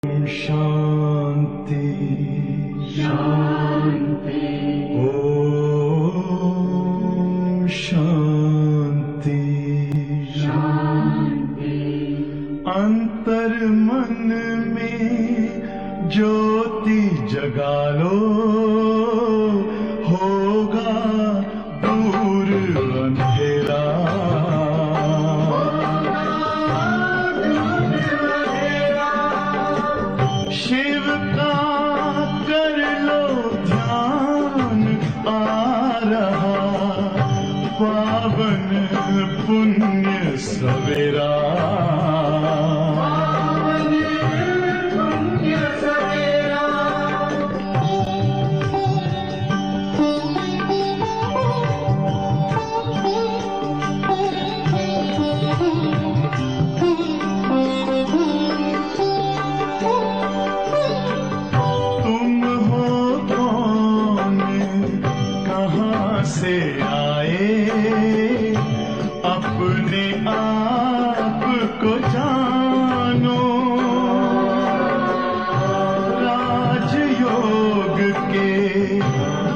शांति शांति ओम शांति शांति। अंतर मन में ज्योति जगा लो, होगा दूर अंधेरा। शिव का कर लो ध्यान, आ रहा पावन पुण्य सवेरा। से आए अपने आप को जानो, राजयोग के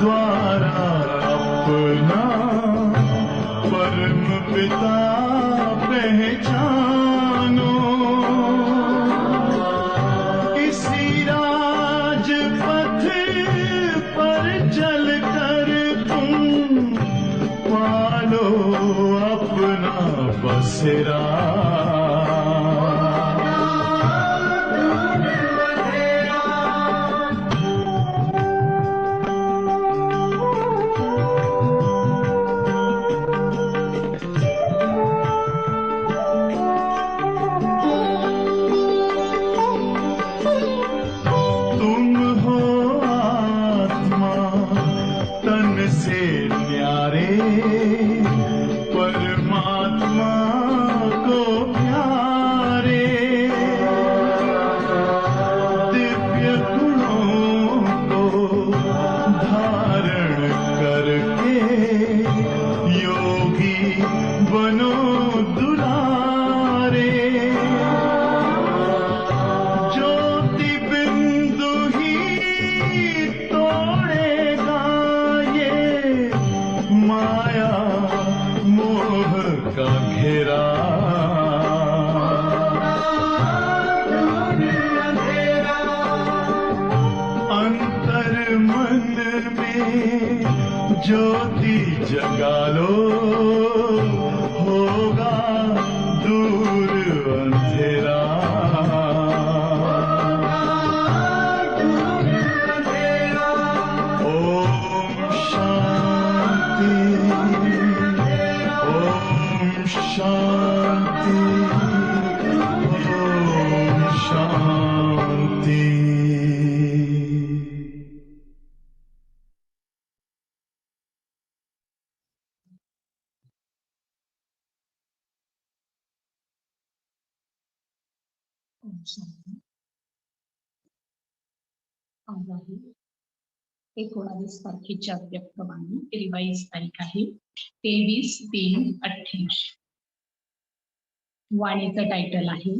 द्वारा अपना परम पिता पहचानो। इसी राजपथ पर चलकर पालो अपना बसेरा। तुम हो आत्मा तन से न्यारे, परमात्मा को प्यारे। दिव्य गुणों को धारण करके योगी बनो दुलारे। ज्योति बिंदु ही तोड़ेगा ये माया मोह का घेरा। अंतर मन में ज्योति जगा लो, होगा दूर अंधेरा। ओम शांति ओम शांति ओम शांति। आहे 19 तारखेच्या व्यक्तवाणी रिवाइज तारीख आहे 23/3/88। वाणीचं टायटल आहे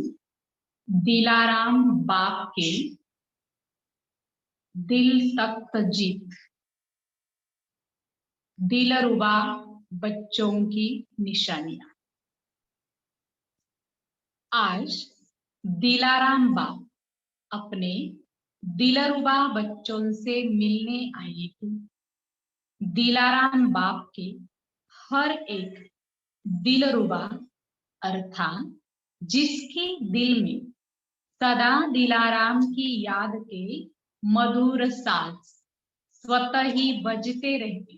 दिलाराम बाप के दिल तख्त जीत, दिलरुबा बच्चों की निशानियां। आज दिलाराम बाप अपने दिलरुबा बच्चों से मिलने आए थे। दिलाराम बाप के हर एक दिलरुबा अर्थात जिसके दिल में सदा दिलाराम की याद के मधुर साज स्वतः ही बजते रहते,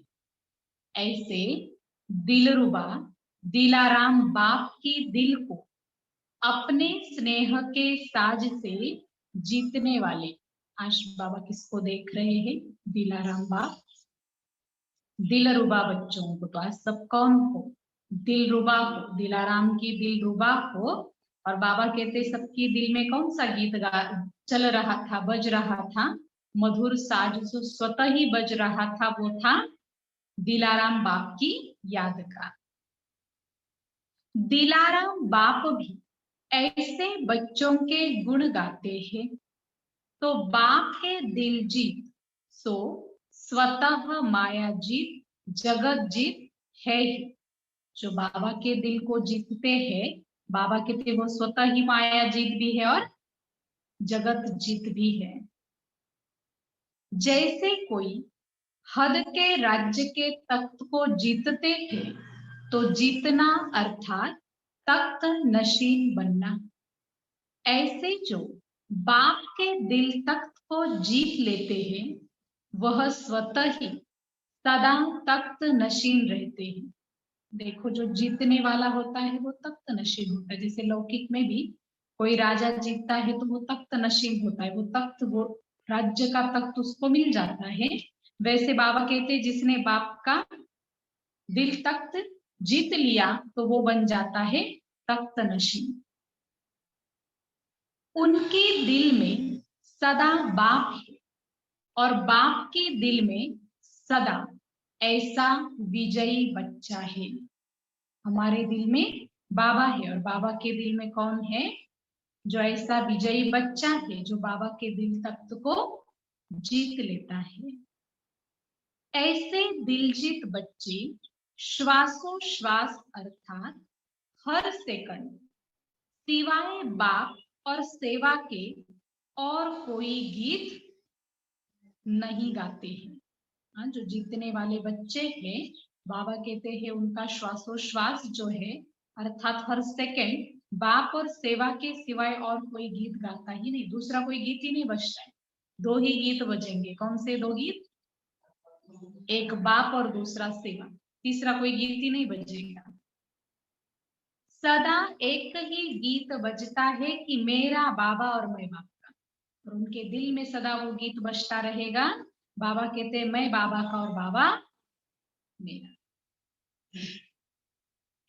ऐसे दिलरुबा दिलाराम बाप की दिल को अपने स्नेह के साज से जीतने वाले। आज बाबा किसको देख रहे हैं? दिलाराम बाप दिलरुबा बच्चों को। तो आज सब कौन हो? दिलरुबा को, दिलाराम की दिलरुबा को। और बाबा कहते सबकी दिल में कौन सा गीत चल रहा था, बज रहा था? मधुर साज जो स्वतः ही बज रहा था, वो था दिलाराम बाप की याद का। दिलाराम बाप भी ऐसे बच्चों के गुण गाते हैं तो बाप है दिल जीत, सो स्वतः माया जीत जगत जीत है ही। जो बाबा के दिल को जीतते हैं, बाबा कहते वो स्वतः ही माया जीत भी है और जगत जीत भी है। जैसे कोई हद के राज्य के तख्त को जीतते थे, तो जीतना अर्थात तख्त नशीन बनना, ऐसे जो बाप के दिल तख्त को जीत लेते हैं, वह स्वतः ही सदा तख्त नशीन रहते हैं। देखो, जो जीतने वाला होता है वो तख्त नशीन होता है। जैसे लौकिक में भी कोई राजा जीतता है तो वो तख्त नशीन होता है, वो तख्त, वो राज्य का तख्त उसको मिल जाता है। वैसे बाबा कहते हैं जिसने बाप का दिल तख्त जीत लिया तो वो बन जाता है तख्त नशीन। उनके दिल में सदा बाप है और बाप के दिल में सदा ऐसा विजयी बच्चा है। हमारे दिल में बाबा है और बाबा के दिल में कौन है? जो ऐसा विजयी बच्चा है, जो बाबा के दिल तख्त को जीत लेता है। ऐसे दिलजीत बच्चे श्वासोश्वास अर्थात हर सेकंड सिवाय बाप और सेवा के और कोई गीत नहीं गाते हैं। हाँ, जो जीतने वाले बच्चे हैं, बाबा कहते हैं उनका श्वासोश्वास जो है अर्थात हर सेकंड बाप और सेवा के सिवाय और कोई गीत गाता ही नहीं, दूसरा कोई गीत ही नहीं बजता है। दो ही गीत बजेंगे। कौन से दो गीत? एक बाप और दूसरा सेवा, तीसरा कोई गीत ही नहीं बजेगा। सदा एक ही गीत बजता है कि मेरा बाबा और मैं बाप का, और उनके दिल में सदा वो गीत बजता रहेगा। बाबा कहते हैं मैं बाबा का और बाबा मेरा।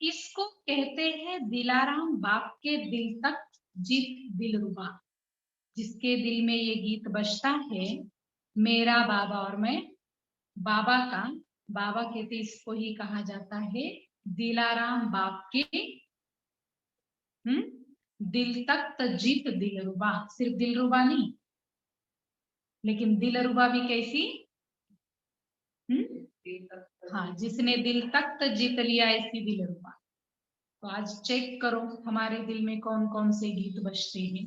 इसको कहते हैं दिलाराम बाप के दिल तक जीत दिलरुबा। जिसके दिल में ये गीत बजता है, मेरा बाबा और मैं बाबा का, बाबा कहते इसको ही कहा जाता है दिलाराम बाप के दिल तक जीत दिलरुबा। सिर्फ दिलरुबा नहीं, लेकिन दिलरुबा भी कैसी? हाँ, जिसने दिल तक जीत लिया ऐसी दिलरुबा। तो आज चेक करो हमारे दिल में कौन कौन से गीत बजते हैं।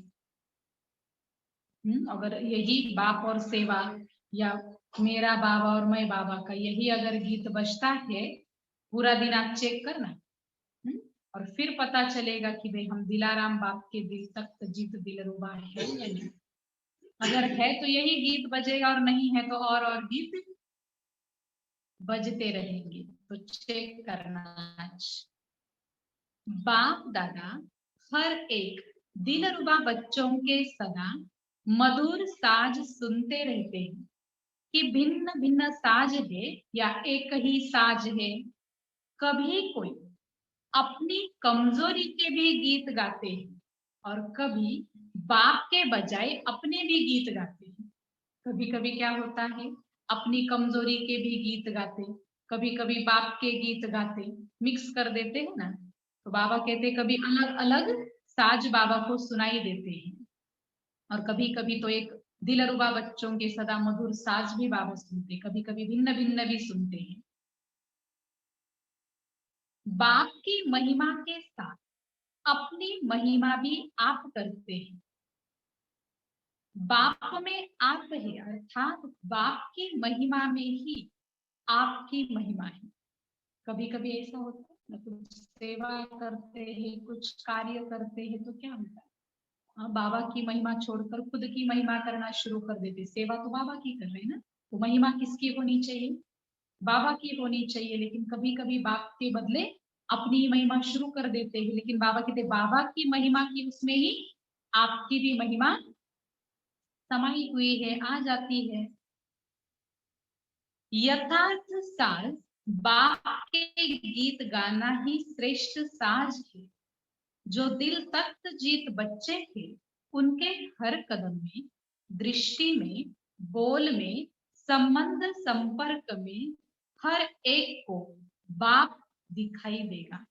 अगर यही बाप और सेवा या मेरा बाबा और मैं बाबा का यही अगर गीत बजता है, पूरा दिन आप चेक करना और फिर पता चलेगा कि भाई हम दिलाराम बाप के दिल तक जीत दिलरुबा है या नहीं। अगर है तो यही गीत बजेगा और नहीं है तो और गीत बजते रहेंगे। तो चेक करना आज। बाप दादा हर एक दिलरुबा बच्चों के सदा मधुर साज सुनते रहते हैं कि भिन्न भिन्न साज है या एक ही साज है। कभी कोई अपनी कमजोरी के भी गीत गाते हैं और कभी बाप के बजाय अपने भी गीत गाते हैं। कभी कभी क्या होता है, अपनी कमजोरी के भी गीत गाते, कभी कभी बाप के गीत गाते, मिक्स कर देते हैं ना। तो बाबा कहते कभी अलग अलग साज बाबा को सुनाई देते हैं और कभी कभी तो एक दिलरुबा बच्चों के सदा मधुर साज भी बाबा सुनते, कभी कभी भिन्न भिन्न भी सुनते हैं। बाप की महिमा के साथ अपनी महिमा भी आप करते हैं। बाप में आप है अर्थात बाप की महिमा में ही आपकी महिमा है। कभी कभी ऐसा होता है ना, कुछ सेवा करते हैं, कुछ कार्य करते हैं तो क्या होता है, हाँ, बाबा की महिमा छोड़कर खुद की महिमा करना शुरू कर देते। सेवा तो बाबा की कर रहे हैं ना, तो महिमा किसकी होनी चाहिए? बाबा की होनी चाहिए। लेकिन कभी कभी बाप के बदले अपनी महिमा शुरू कर देते हैं। लेकिन बाबा कहते बाबा की महिमा की उसमें ही आपकी भी महिमा समाई हुई है, आ जाती है। यथार्थ साज बाप के गीत गाना ही श्रेष्ठ साज है। जो दिल तक जीत बच्चे थे, उनके हर कदम में, दृष्टि में, बोल में, संबंध संपर्क में हर एक को बाप दिखाई देगा।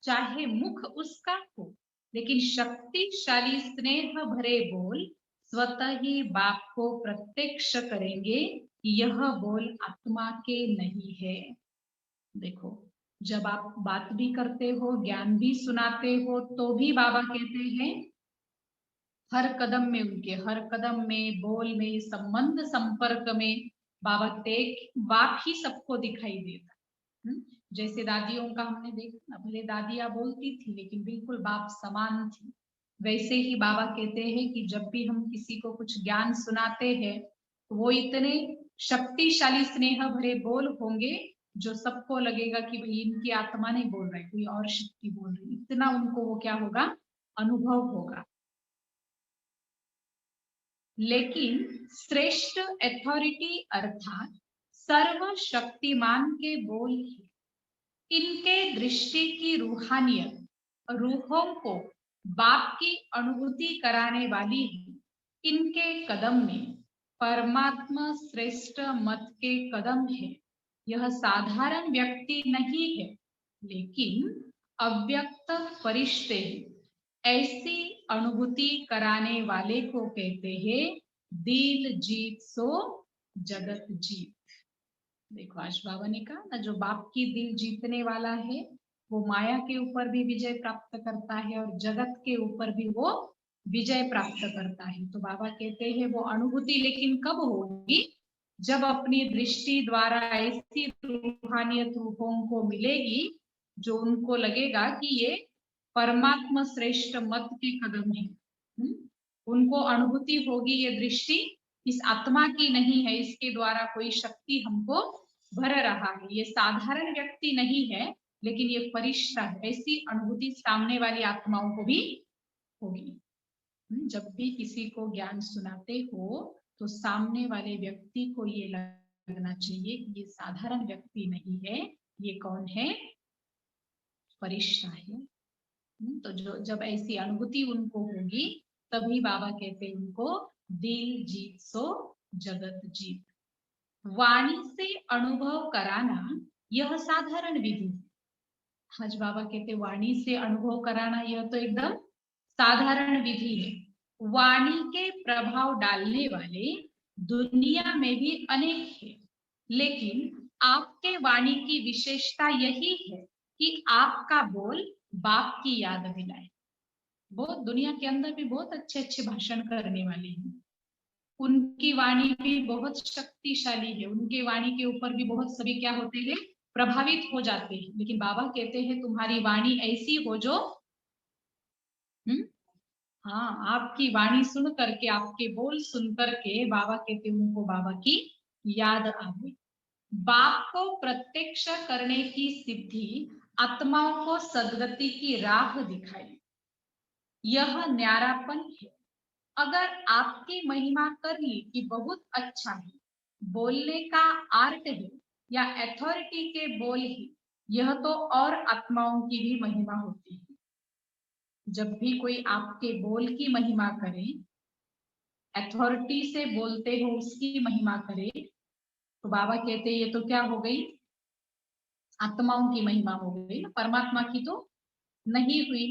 चाहे मुख उसका हो, लेकिन शक्तिशाली स्नेह भरे बोल स्वतः ही बाप को प्रत्यक्ष करेंगे कि यह बोल आत्मा के नहीं है। देखो, जब आप बात भी करते हो, ज्ञान भी सुनाते हो, तो भी बाबा कहते हैं हर कदम में, उनके हर कदम में, बोल में, संबंध संपर्क में बाबा कहते बाप ही सबको दिखाई देता। जैसे दादियों का हमने देखा ना, भले दादियां बोलती थी लेकिन बिल्कुल बाप समान थी। वैसे ही बाबा कहते हैं कि जब भी हम किसी को कुछ ज्ञान सुनाते हैं तो वो इतने शक्तिशाली स्नेह भरे बोल होंगे जो सबको लगेगा कि भाई इनकी आत्मा नहीं बोल रही, कोई और शक्ति बोल रही। इतना उनको वो क्या होगा, अनुभव होगा। लेकिन श्रेष्ठ अथॉरिटी अर्थात सर्वशक्तिमान के बोल ही इनके दृष्टि की रूहानियत, रूहों को बाप की अनुभूति कराने वाली है। इनके कदम में परमात्मा श्रेष्ठ मत के कदम है। यह साधारण व्यक्ति नहीं है लेकिन अव्यक्त फरिश्ते हैं। ऐसी अनुभूति कराने वाले को कहते हैं दिल जीत सो जगत जीत। देखो, आज बाबा ने कहा ना, जो बाप की दिल जीतने वाला है वो माया के ऊपर भी विजय प्राप्त करता है और जगत के ऊपर भी वो विजय प्राप्त करता है। तो बाबा कहते हैं वो अनुभूति लेकिन कब होगी, जब अपनी दृष्टि द्वारा ऐसी रूहानियत रूहों को मिलेगी जो उनको लगेगा कि ये परमात्मा श्रेष्ठ मत के कदम है। उनको अनुभूति होगी ये दृष्टि इस आत्मा की नहीं है, इसके द्वारा कोई शक्ति हमको भर रहा है, ये साधारण व्यक्ति नहीं है लेकिन ये फरिश्ता है। ऐसी अनुभूति सामने वाली आत्माओं को भी होगी। जब भी किसी को ज्ञान सुनाते हो तो सामने वाले व्यक्ति को ये लगना चाहिए कि ये साधारण व्यक्ति नहीं है, ये कौन है, फरिश्ता है। तो जब ऐसी अनुभूति उनको होगी तभी बाबा कहते हैं उनको दिल जीत सो जगत जीत। वाणी से अनुभव कराना यह साधारण विधि है। आज बाबा कहते वाणी से अनुभव कराना यह तो एकदम साधारण विधि है। वाणी के प्रभाव डालने वाले दुनिया में भी अनेक है, लेकिन आपके वाणी की विशेषता यही है कि आपका बोल बाप की याद दिलाए। बहुत दुनिया के अंदर भी बहुत अच्छे अच्छे भाषण करने वाले हैं, उनकी वाणी भी बहुत शक्तिशाली है, उनके वाणी के ऊपर भी बहुत सभी क्या होते हैं, प्रभावित हो जाते हैं। लेकिन बाबा कहते हैं तुम्हारी वाणी ऐसी हो जो हाँ, आपकी वाणी सुन करके, आपके बोल सुन करके बाबा कहते हैं उनको बाबा की याद आवे। बाप को प्रत्यक्ष करने की सिद्धि आत्माओं को सदगति की राह दिखाई, यह न्यारापन है। अगर आपकी महिमा कर ली कि बहुत अच्छा है, बोलने का आर्ट है या अथॉरिटी के बोल ही, यह तो और आत्माओं की भी महिमा होती है। जब भी कोई आपके बोल की महिमा करे, अथॉरिटी से बोलते हो उसकी महिमा करे, तो बाबा कहते ये तो क्या हो गई, आत्माओं की महिमा हो गई ना, परमात्मा की तो नहीं हुई।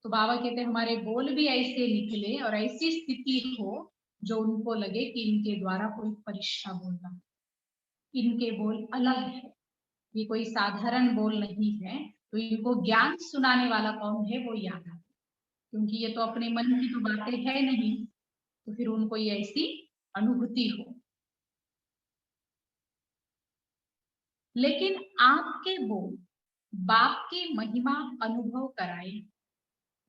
तो बाबा कहते हमारे बोल भी ऐसे निकले और ऐसी स्थिति हो जो उनको लगे कि इनके द्वारा कोई फरिश्ता बोल रहा, इनके बोल अलग है, ये कोई साधारण बोल नहीं है। तो इनको ज्ञान सुनाने वाला कौन है वो याद आता, क्योंकि ये तो अपने मन की तो बातें है नहीं, तो फिर उनको ये ऐसी अनुभूति हो। लेकिन आपके बोल बाप की महिमा अनुभव कराए,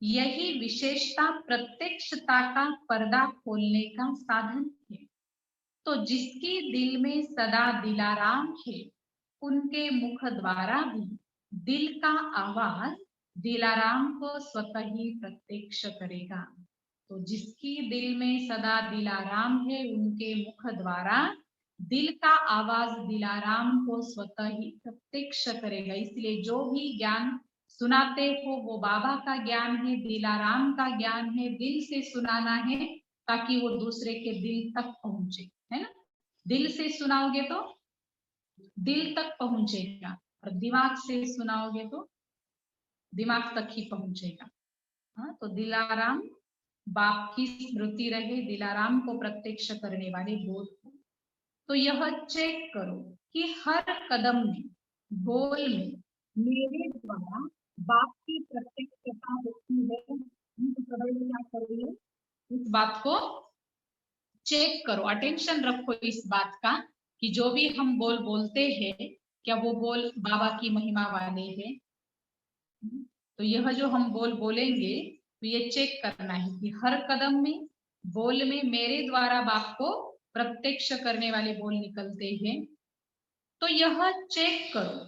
यही विशेषता प्रत्यक्षता का पर्दा खोलने का साधन है। तो जिसकी दिल में सदा दिलाराम है, उनके मुख द्वारा भी दिल का आवाज दिलाराम को स्वतः ही प्रत्यक्ष करेगा। तो जिसकी दिल में सदा दिलाराम है, उनके मुख द्वारा दिल का आवाज दिलाराम को स्वतः ही प्रत्यक्ष करेगा। इसलिए जो भी ज्ञान सुनाते हो वो बाबा का ज्ञान है, दिलाराम का ज्ञान है, दिल से सुनाना है ताकि वो दूसरे के दिल तक पहुंचे, है ना। दिल से सुनाओगे तो दिल तक पहुंचेगा और दिमाग से सुनाओगे तो दिमाग तक ही पहुंचेगा। हाँ, तो दिलाराम बाप की स्मृति रहे, दिलाराम को प्रत्यक्ष करने वाले बोध हो। तो यह चेक करो कि हर कदम में, बोल में मेरे द्वारा बाप की प्रत्यक्षता होती है। तो क्या करोगे, इस बात को चेक करो, अटेंशन रखो इस बात का कि जो भी हम बोल बोलते हैं क्या वो बोल बाबा की महिमा वाले हैं। तो यह जो हम बोल बोलेंगे तो ये चेक करना है कि हर कदम में, बोल में मेरे द्वारा बाप को प्रत्यक्ष करने वाले बोल निकलते हैं। तो यह चेक करो।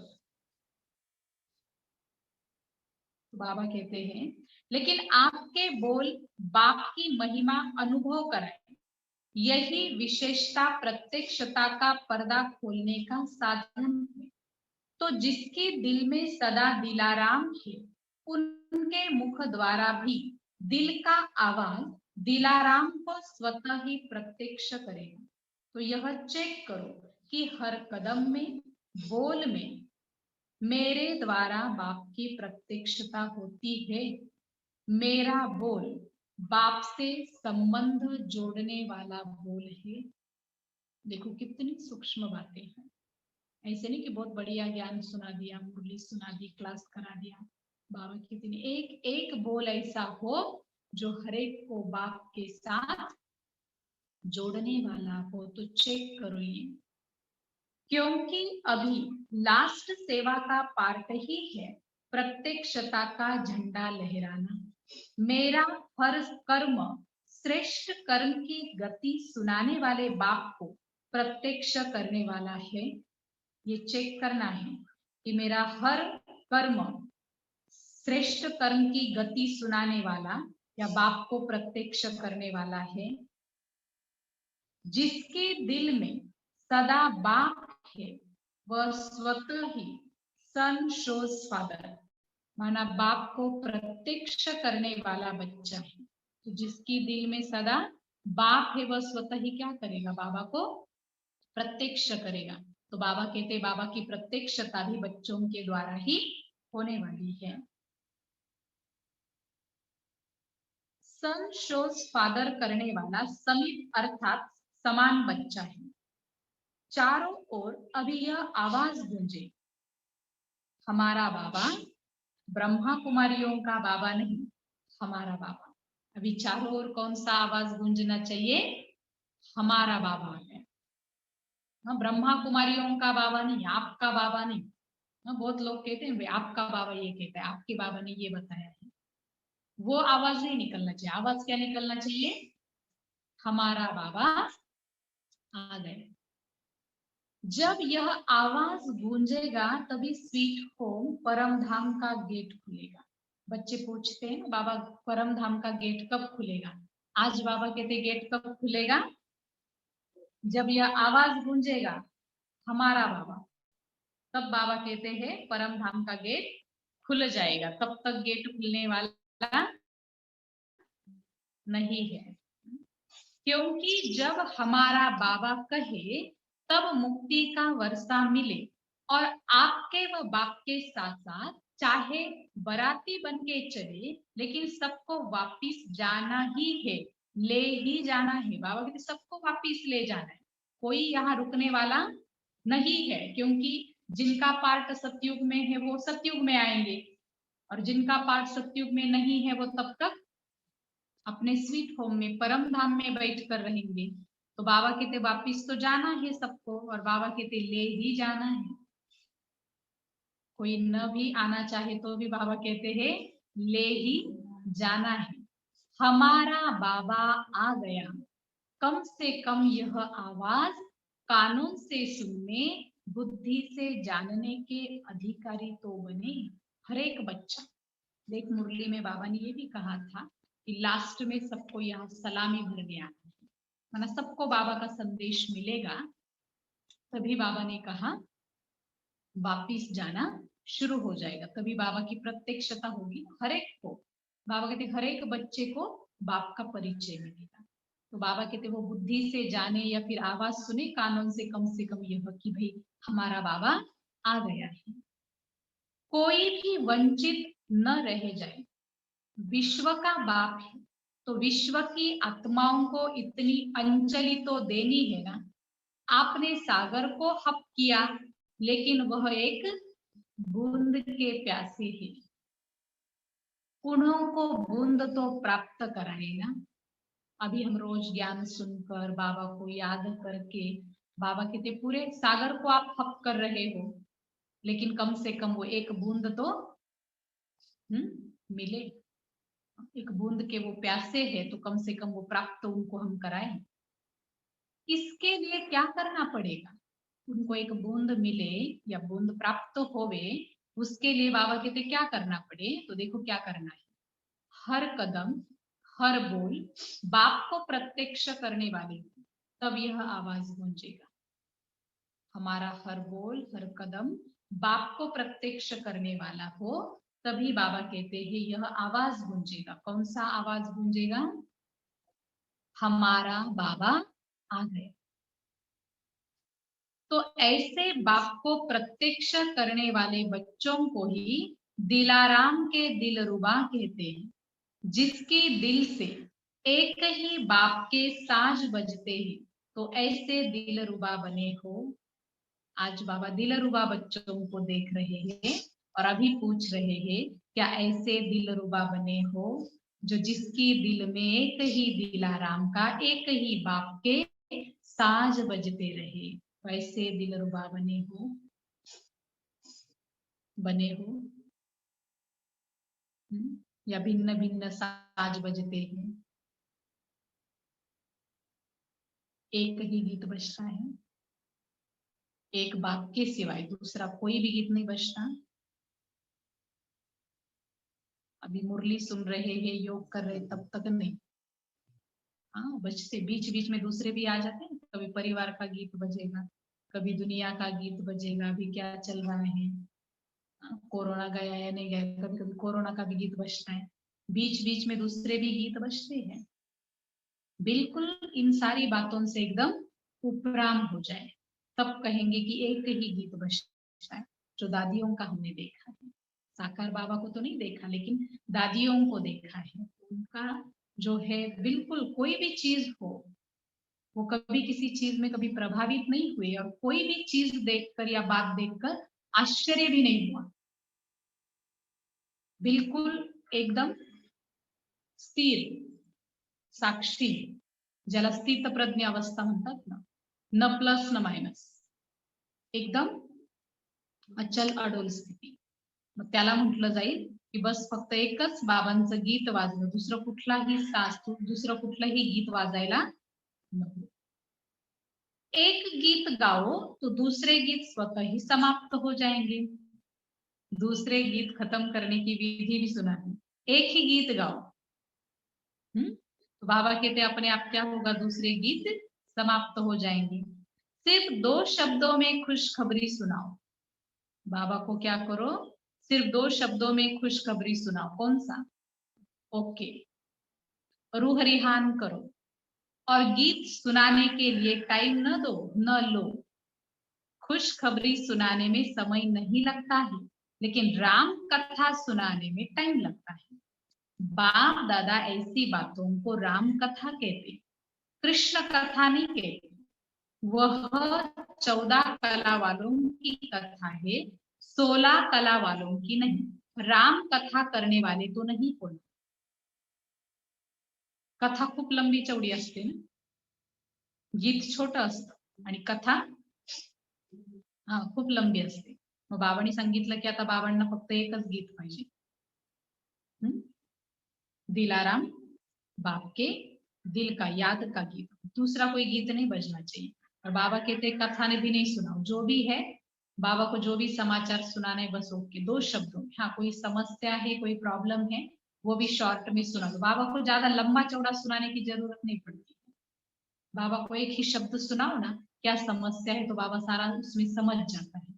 तो बाबा कहते हैं लेकिन आपके बोल बाप की महिमा अनुभव कराए, यही विशेषता प्रत्यक्षता का पर्दा खोलने का साधन है। तो जिसके दिल में सदा दिलाराम है, उनके मुख द्वारा भी दिल का आवाज दिलाराम को स्वतः ही प्रत्यक्ष करेगा। तो यह चेक करो कि हर कदम में, बोल में मेरे द्वारा बाप की प्रत्यक्षता होती है। मेरा बोल बाप से संबंध जोड़ने वाला बोल है। देखो कितनी सूक्ष्म बातें हैं। ऐसे नहीं कि बहुत बढ़िया ज्ञान सुना दिया, मुरली सुना दी, क्लास करा दिया। बाबा कितनी एक एक बोल ऐसा हो जो हरेक को बाप के साथ जोड़ने वाला हो। तो चेक करो ये, क्योंकि अभी लास्ट सेवा का पार्ट ही है प्रत्यक्षता का झंडा लहराना। मेरा हर कर्म श्रेष्ठ कर्म की गति सुनाने वाले बाप को प्रत्यक्ष करने वाला है। ये चेक करना है कि मेरा हर कर्म श्रेष्ठ कर्म की गति सुनाने वाला या बाप को प्रत्यक्ष करने वाला है। जिसके दिल में सदा बाप है वह स्वतः ही सन शोज फादर, माना बाप को प्रत्यक्ष करने वाला बच्चा है। तो जिसकी दिल में सदा बाप है वह स्वतः ही क्या करेगा, बाबा को प्रत्यक्ष करेगा। तो बाबा कहते हैं बाबा की प्रत्यक्षता भी बच्चों के द्वारा ही होने वाली है। सन शोज फादर करने वाला समीप अर्थात समान बच्चा है। चारों ओर अभी यह आवाज गूंजे, हमारा बाबा ब्रह्मा कुमारियों का बाबा नहीं, हमारा बाबा। अभी चारों ओर कौन सा आवाज गूंजना चाहिए, हमारा बाबा है। ब्रह्मा कुमारियों का बाबा नहीं, आपका बाबा नहीं। बहुत लोग कहते हैं आपका बाबा ये कहता है, आपके बाबा ने ये बताया है। वो आवाज नहीं निकलना चाहिए। आवाज क्या निकलना चाहिए, हमारा बाबा आ गए। जब यह आवाज गूंजेगा तभी स्वीट होम परम धाम का गेट खुलेगा। बच्चे पूछते हैं बाबा परम धाम का गेट कब खुलेगा। आज बाबा कहते गेट कब खुलेगा, जब यह आवाज गूंजेगा हमारा बाबा, तब बाबा कहते हैं परम धाम का गेट खुल जाएगा। तब तक गेट खुलने वाला नहीं है, क्योंकि जब हमारा बाबा कहे तब मुक्ति का वर्षा मिले। और आपके व बाप के साथ साथ चाहे बराती बन के चले, लेकिन सबको वापिस जाना ही है, ले ही जाना है। बाबा कहते सबको वापिस ले जाना है, कोई यहाँ रुकने वाला नहीं है। क्योंकि जिनका पार्ट सतयुग में है वो सतयुग में आएंगे, और जिनका पार्ट सतयुग में नहीं है वो तब तक अपने स्वीट होम में परम धाम में बैठ कर रहेंगे। तो बाबा कहते वापिस तो जाना है सबको, और बाबा कहते ले ही जाना है। कोई न भी आना चाहे तो भी बाबा कहते हैं ले ही जाना है। हमारा बाबा आ गया, कम से कम यह आवाज कानून से सुनने, बुद्धि से जानने के अधिकारी तो बने हर एक बच्चा। देख मुरली में बाबा ने ये भी कहा था कि लास्ट में सबको यहाँ सलामी भर गया, माना सबको बाबा का संदेश मिलेगा। तभी बाबा ने कहा वापिस जाना शुरू हो जाएगा, तभी बाबा की प्रत्यक्षता होगी हर एक को। बाबा कहते हर एक बच्चे को बाप का परिचय मिलेगा। तो बाबा कहते वो बुद्धि से जाने या फिर आवाज सुने कानून से कम यह कि भाई हमारा बाबा आ गया है। कोई भी वंचित न रह जाए, विश्व का बाप है तो विश्व की आत्माओं को इतनी अंजलि तो देनी है ना। आपने सागर को हप किया, लेकिन वह एक बूंद के प्यासे है। उन्हों को बूंद तो प्राप्त कराएगा। अभी हम रोज ज्ञान सुनकर बाबा को याद करके, बाबा कहते पूरे सागर को आप हप कर रहे हो, लेकिन कम से कम वो एक बूंद तो मिले। एक बूंद के वो प्यासे है, तो कम से कम वो प्राप्त उनको हम कराएं। इसके लिए क्या करना पड़ेगा? उनको एक बूंद मिले या बूंद प्राप्त होवे, उसके लिए बाबा कहते क्या करना पड़े। तो देखो क्या करना है। हर कदम हर बोल बाप को प्रत्यक्ष करने वाले, तब यह आवाज गूंजेगा। हमारा हर बोल हर कदम बाप को प्रत्यक्ष करने वाला हो, तभी बाबा कहते हैं यह आवाज गूंजेगा। कौन सा आवाज गूंजेगा? हमारा बाबा आ गए। तो ऐसे बाप को प्रत्यक्ष करने वाले बच्चों को ही दिलाराम के दिलरुबा कहते हैं, जिसकी दिल से एक ही बाप के साज बजते हैं। तो ऐसे दिलरुबा बने हो। आज बाबा दिलरुबा बच्चों को देख रहे हैं और अभी पूछ रहे हैं, क्या ऐसे दिलरुबा बने हो जो जिसकी दिल में एक ही दिलाराम का, एक ही बाप के साज बजते रहे। वैसे दिलरुबा बने हो, बने हो। या भिन्न भिन्न साज बजते हैं, एक ही गीत बजता है, एक बाप के सिवाय दूसरा कोई भी गीत नहीं बजता। अभी मुरली सुन रहे हैं, योग कर रहे, तब तक नहीं। हाँ, बजते बीच बीच में दूसरे भी आ जाते हैं। कभी परिवार का गीत बजेगा, कभी दुनिया का गीत बजेगा। अभी क्या चल रहा है, कोरोना गया या नहीं गया, कभी कभी कोरोना का भी गीत बजता है। बीच बीच में दूसरे भी गीत बजते हैं। बिल्कुल इन सारी बातों से एकदम उपराम हो जाए, तब कहेंगे कि एक ही गीत बजता है। जो दादियों का हमने देखा है, साकार बाबा को तो नहीं देखा, लेकिन दादियों को देखा है। उनका जो है, बिल्कुल कोई भी चीज हो, वो कभी किसी चीज में कभी प्रभावित नहीं हुए, और कोई भी चीज देखकर या बात देखकर आश्चर्य भी नहीं हुआ। बिल्कुल एकदम स्थिर साक्षी, ज्याला स्थित प्रज्ञ अवस्था म्हणतात ना, न प्लस न मायनस, एकदम अचल अडोल स्थिती। मग त्याला म्हटलं जाईल की बस फक्त एकच बाबांचं गीत वाजलं, दुसरं कुठलाही शास्त्र, दुसरं कुठलंही गीत वाजायला नको। एक गीत गाओ तो दूसरे गीत स्वतः ही समाप्त हो जाएंगे। दूसरे गीत खत्म करने की विधि भी सुना है। एक ही गीत गाओ, तो बाबा कहते अपने आप क्या होगा, दूसरे गीत समाप्त हो जाएंगे। सिर्फ 2 शब्दों में खुशखबरी सुनाओ। बाबा को क्या करो, सिर्फ 2 शब्दों में खुशखबरी सुनाओ। कौन सा? ओके, रूह रिहान करो, और गीत सुनाने के लिए टाइम न दो न लो। खुशखबरी सुनाने में समय नहीं लगता है, लेकिन राम कथा सुनाने में टाइम लगता है। बाप दादा ऐसी बातों को राम कथा कहते, कृष्ण कथा नहीं कहते। वह 14 कला वालों की कथा है, 16 कला वालों की नहीं। राम कथा करने वाले तो नहीं कोणी। कथा खूप लंबी चौडी असते ना, गीत छोटं असतं आणि कथा खूप लंबी असते। मग बाबांनी सांगितलं की आता बाबांना फक्त एकच गीत पाहिजे, दिलाराम बाप के दिल का याद का गीत, दूसरा कोई गीत नहीं बजना चाहिए। और बाबा कहते कथा ने भी नहीं सुनाओ, जो भी है बाबा को जो भी समाचार सुनाना है बस ओके 2 शब्दों में। हाँ, कोई समस्या है, कोई प्रॉब्लम है, वो भी शॉर्ट में सुना दो। बाबा को ज्यादा लंबा चौड़ा सुनाने की जरूरत नहीं पड़ती। बाबा को एक ही शब्द सुनाओ ना, क्या समस्या है, तो बाबा सारा उसमें समझ जाता है।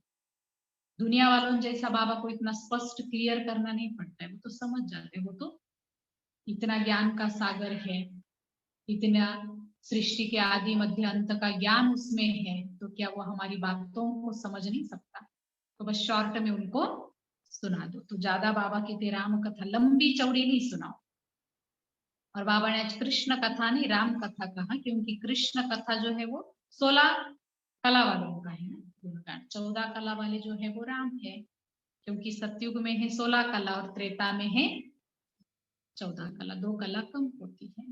दुनिया वालों जैसा बाबा को इतना स्पष्ट क्लियर करना नहीं पड़ता है, वो तो समझ जाते हैं। वो तो इतना ज्ञान का सागर है, इतना सृष्टि के आदि मध्य अंत का ज्ञान उसमें है, तो क्या वो हमारी बातों को समझ नहीं सकता? तो बस शॉर्ट में उनको सुना दो। तो ज्यादा बाबा कहते राम कथा लंबी चौड़ी नहीं सुनाओ, और बाबा ने आज कृष्ण कथा नहीं राम कथा कहा, क्योंकि कृष्ण कथा जो है वो 16 कला वालों का है ना, गुणगान। 14 कला वाले जो है वो राम है, क्योंकि सतयुग में है 16 कला और त्रेता में है 14 कला, 2 कला कम होती है।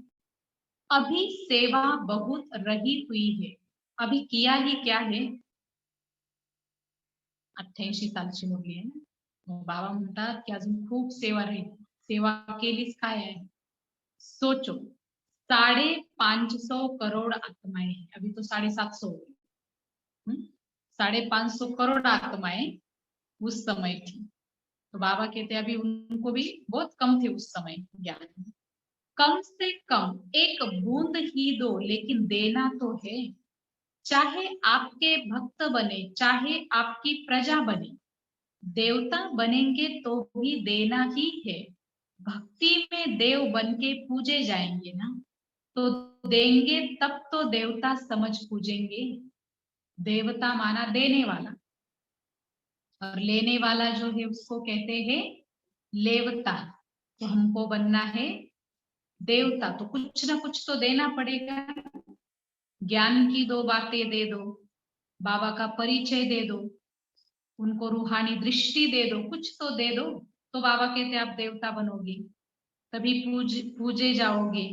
अभी सेवा बहुत रही हुई है, अभी किया ही क्या है। 88 सालची मुलगी आहे ना, मग बाबा म्हणतात की अजून खूप सेवा राहील, सेवा केलीच काय आहे। सोचो 550 करोड़ आत्माएं हैं, अभी तो 750 हो गई। 550 करोड़ आत्माएं उस समय थी, तो बाबा कहते अभी उनको भी बहुत कम थे उस समय ज्ञान। कम से कम एक बूंद ही दो, लेकिन देना तो है। चाहे आपके भक्त बने, चाहे आपकी प्रजा बने, देवता बनेंगे तो भी देना ही है। भक्ति में देव बन के पूजे जाएंगे ना, तो देंगे तब तो देवता समझ पूजेंगे। देवता माना देने वाला, और लेने वाला जो है उसको कहते हैं लेवता। तो हमको बनना है देवता, तो कुछ ना कुछ तो देना पड़ेगा। ज्ञान की 2 बातें दे दो, बाबा का परिचय दे दो, उनको रूहानी दृष्टि दे दो, कुछ तो दे दो, तो बाबा कहते आप देवता बनोगे, तभी पूजे जाओगे।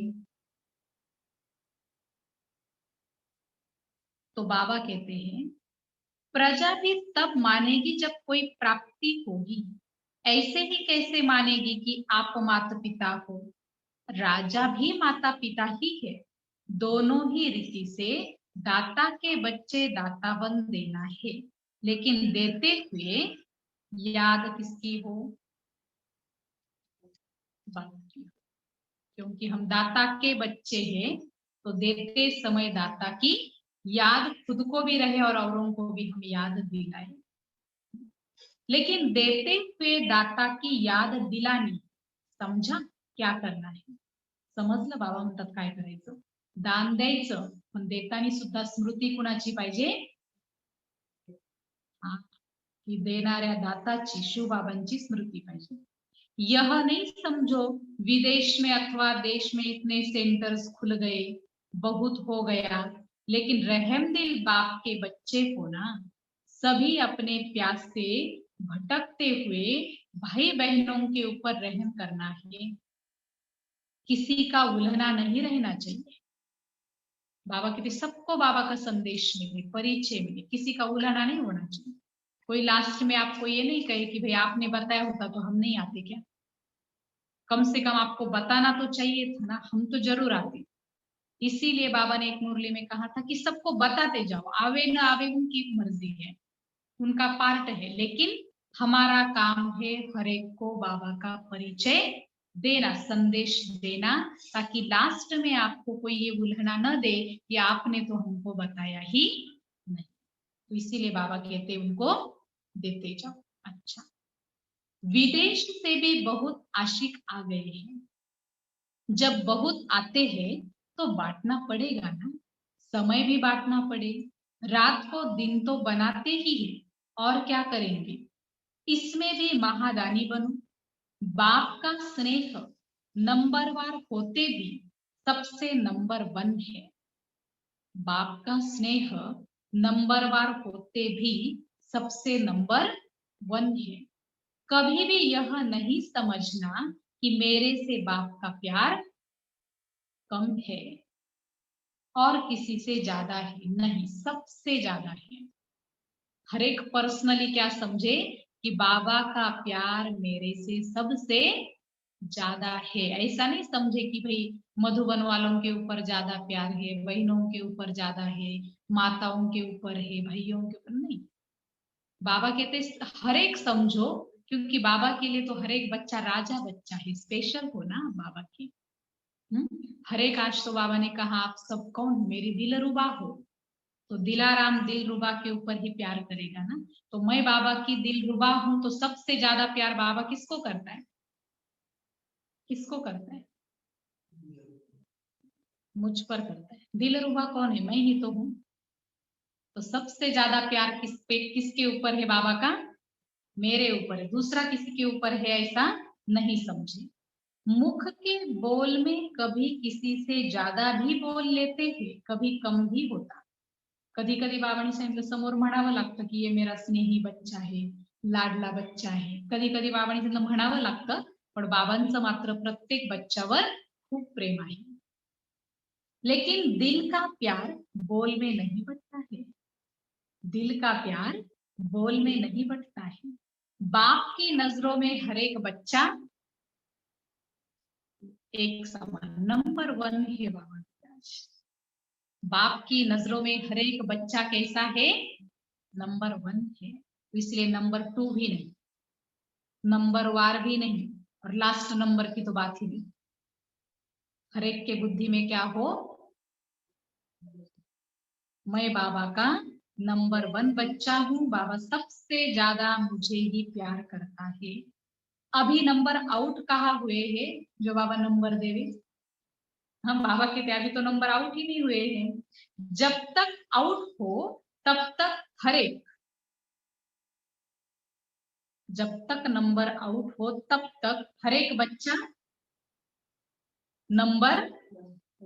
तो बाबा कहते हैं प्रजा भी तब मानेगी जब कोई प्राप्ति होगी, ऐसे ही कैसे मानेगी कि आप माता पिता हो। राजा भी माता पिता ही है, दोनों ही रीति से दाता के बच्चे दाता बन देना है, लेकिन देते हुए याद किसकी हो, बाबा की। क्योंकि हम दाता के बच्चे हैं, तो देते समय दाता की याद खुद को भी रहे और औरों को भी हम याद दिलाए। लेकिन देते हुए दाता की याद दिलानी, समझा क्या करना है, समजलं बाबा म्हणतात काय करायचं, दान द्यायचं, पण देताना सुद्धा स्मृती कुणाची पाहिजे, की देणाऱ्या दाताची, शिवबाबांची स्मृती पाहिजे। यह नहीं समझो विदेश में अथवा देश में इतने सेंटर्स खुल गए, बहुत हो गया, लेकिन रहम दिल बाप के बच्चे को ना सभी अपने प्यास से भटकते हुए भाई बहनों के ऊपर रहम करना है, किसी का उल्हना नहीं रहना चाहिए। बाबा कहते सबको बाबा का संदेश मिले, परिचय मिले, किसी का उल्हना नहीं होना चाहिए। कोई लास्ट में आपको ये नहीं कहे कि भाई आपने बताया होता तो हम नहीं आते क्या, कम से कम आपको बताना तो चाहिए था ना, हम तो जरूर आते। इसीलिए बाबा ने एक मुरली में कहा था कि सबको बताते जाओ, आवे न आवे उनकी मर्जी है, उनका पार्ट है, लेकिन हमारा काम है हर एक को बाबा का परिचय देना, संदेश देना, ताकि लास्ट में आपको कोई ये उल्हना न दे कि आपने तो हमको बताया ही नहीं। तो इसीलिए बाबा कहते उनको देते जाओ। अच्छा, विदेश से भी बहुत आशिक आ गए हैं, जब बहुत आते हैं तो बांटना पड़ेगा ना, समय भी बांटना पड़े, रात को दिन तो बनाते ही है, और क्या करेंगे, इसमें भी महादानी बनो। बाप का स्नेह नंबरवार होते भी सबसे नंबर 1 है, बाप का स्नेह नंबरवार होते भी सबसे नंबर 1 है। कभी भी यह नहीं समझना कि मेरे से बाप का प्यार कम है और किसी से ज्यादा है, नहीं, सबसे ज्यादा है। हर एक पर्सनली क्या समझे कि बाबा का प्यार मेरे से सबसे ज्यादा है, ऐसा नहीं समझे कि भाई मधुबन वालों के ऊपर ज्यादा प्यार है, बहनों के ऊपर ज्यादा है, माताओं के ऊपर है, भाइयों के ऊपर नहीं। बाबा कहते हर एक समझो, क्योंकि बाबा के लिए तो हर एक बच्चा राजा बच्चा है, स्पेशल हो ना बाबा की। हर एक, आज तो बाबा ने कहा आप सब कौन, मेरी दिलरुबा हो, तो दिलाराम दिलरुबा के ऊपर ही प्यार करेगा ना। तो मैं बाबा की दिलरुबा हूं, तो सबसे ज्यादा प्यार बाबा किसको करता है, किसको करता है, मुझ पर करता है। दिलरुबा कौन है, मैं ही तो हूं। तो सबसे ज्यादा प्यार किस पे, किसके ऊपर है बाबा का, मेरे ऊपर है, दूसरा किसी के ऊपर है ऐसा नहीं समझे। मुख के बोल में कभी किसी से ज्यादा भी बोल लेते हैं, कभी कम भी होता. कधी कधी बाबांनी सांगितलं समोर म्हणावं लागतं की ये मेरा स्नेही बच्चा आहे, लाडला बच्चा आहे. कधी कधी बाबांनी सांगितलं म्हणावं लागतं, पण बाबांचं मात्र प्रत्येक बच्च्यावर खूप प्रेम आहे. लेकिन दिल का प्यार बोल में नहीं बटता है. दिल का प्यार बोल में नहीं बटता है. बाप की नजरों में हर एक बच्चा एक समान नंबर 1 है बाबा. बाप की नजरों में हर एक बच्चा कैसा है? नंबर 1 है. इसलिए नंबर 2 भी नहीं, नंबर वार भी नहीं, और लास्ट नंबर की तो बात ही नहीं. हर एक के बुद्धि में क्या हो? मैं बाबा का नंबर 1 बच्चा हूँ. बाबा सबसे ज्यादा मुझे ही प्यार करता है. अभी नंबर आउट कहा हुए हैं जो बाबा नंबर देवे. हम बाबा के अभी तो नंबर आउट ही नहीं हुए हैं. जब तक आउट हो तब तक हर एक, जब तक नंबर आउट हो तब तक हर एक बच्चा नंबर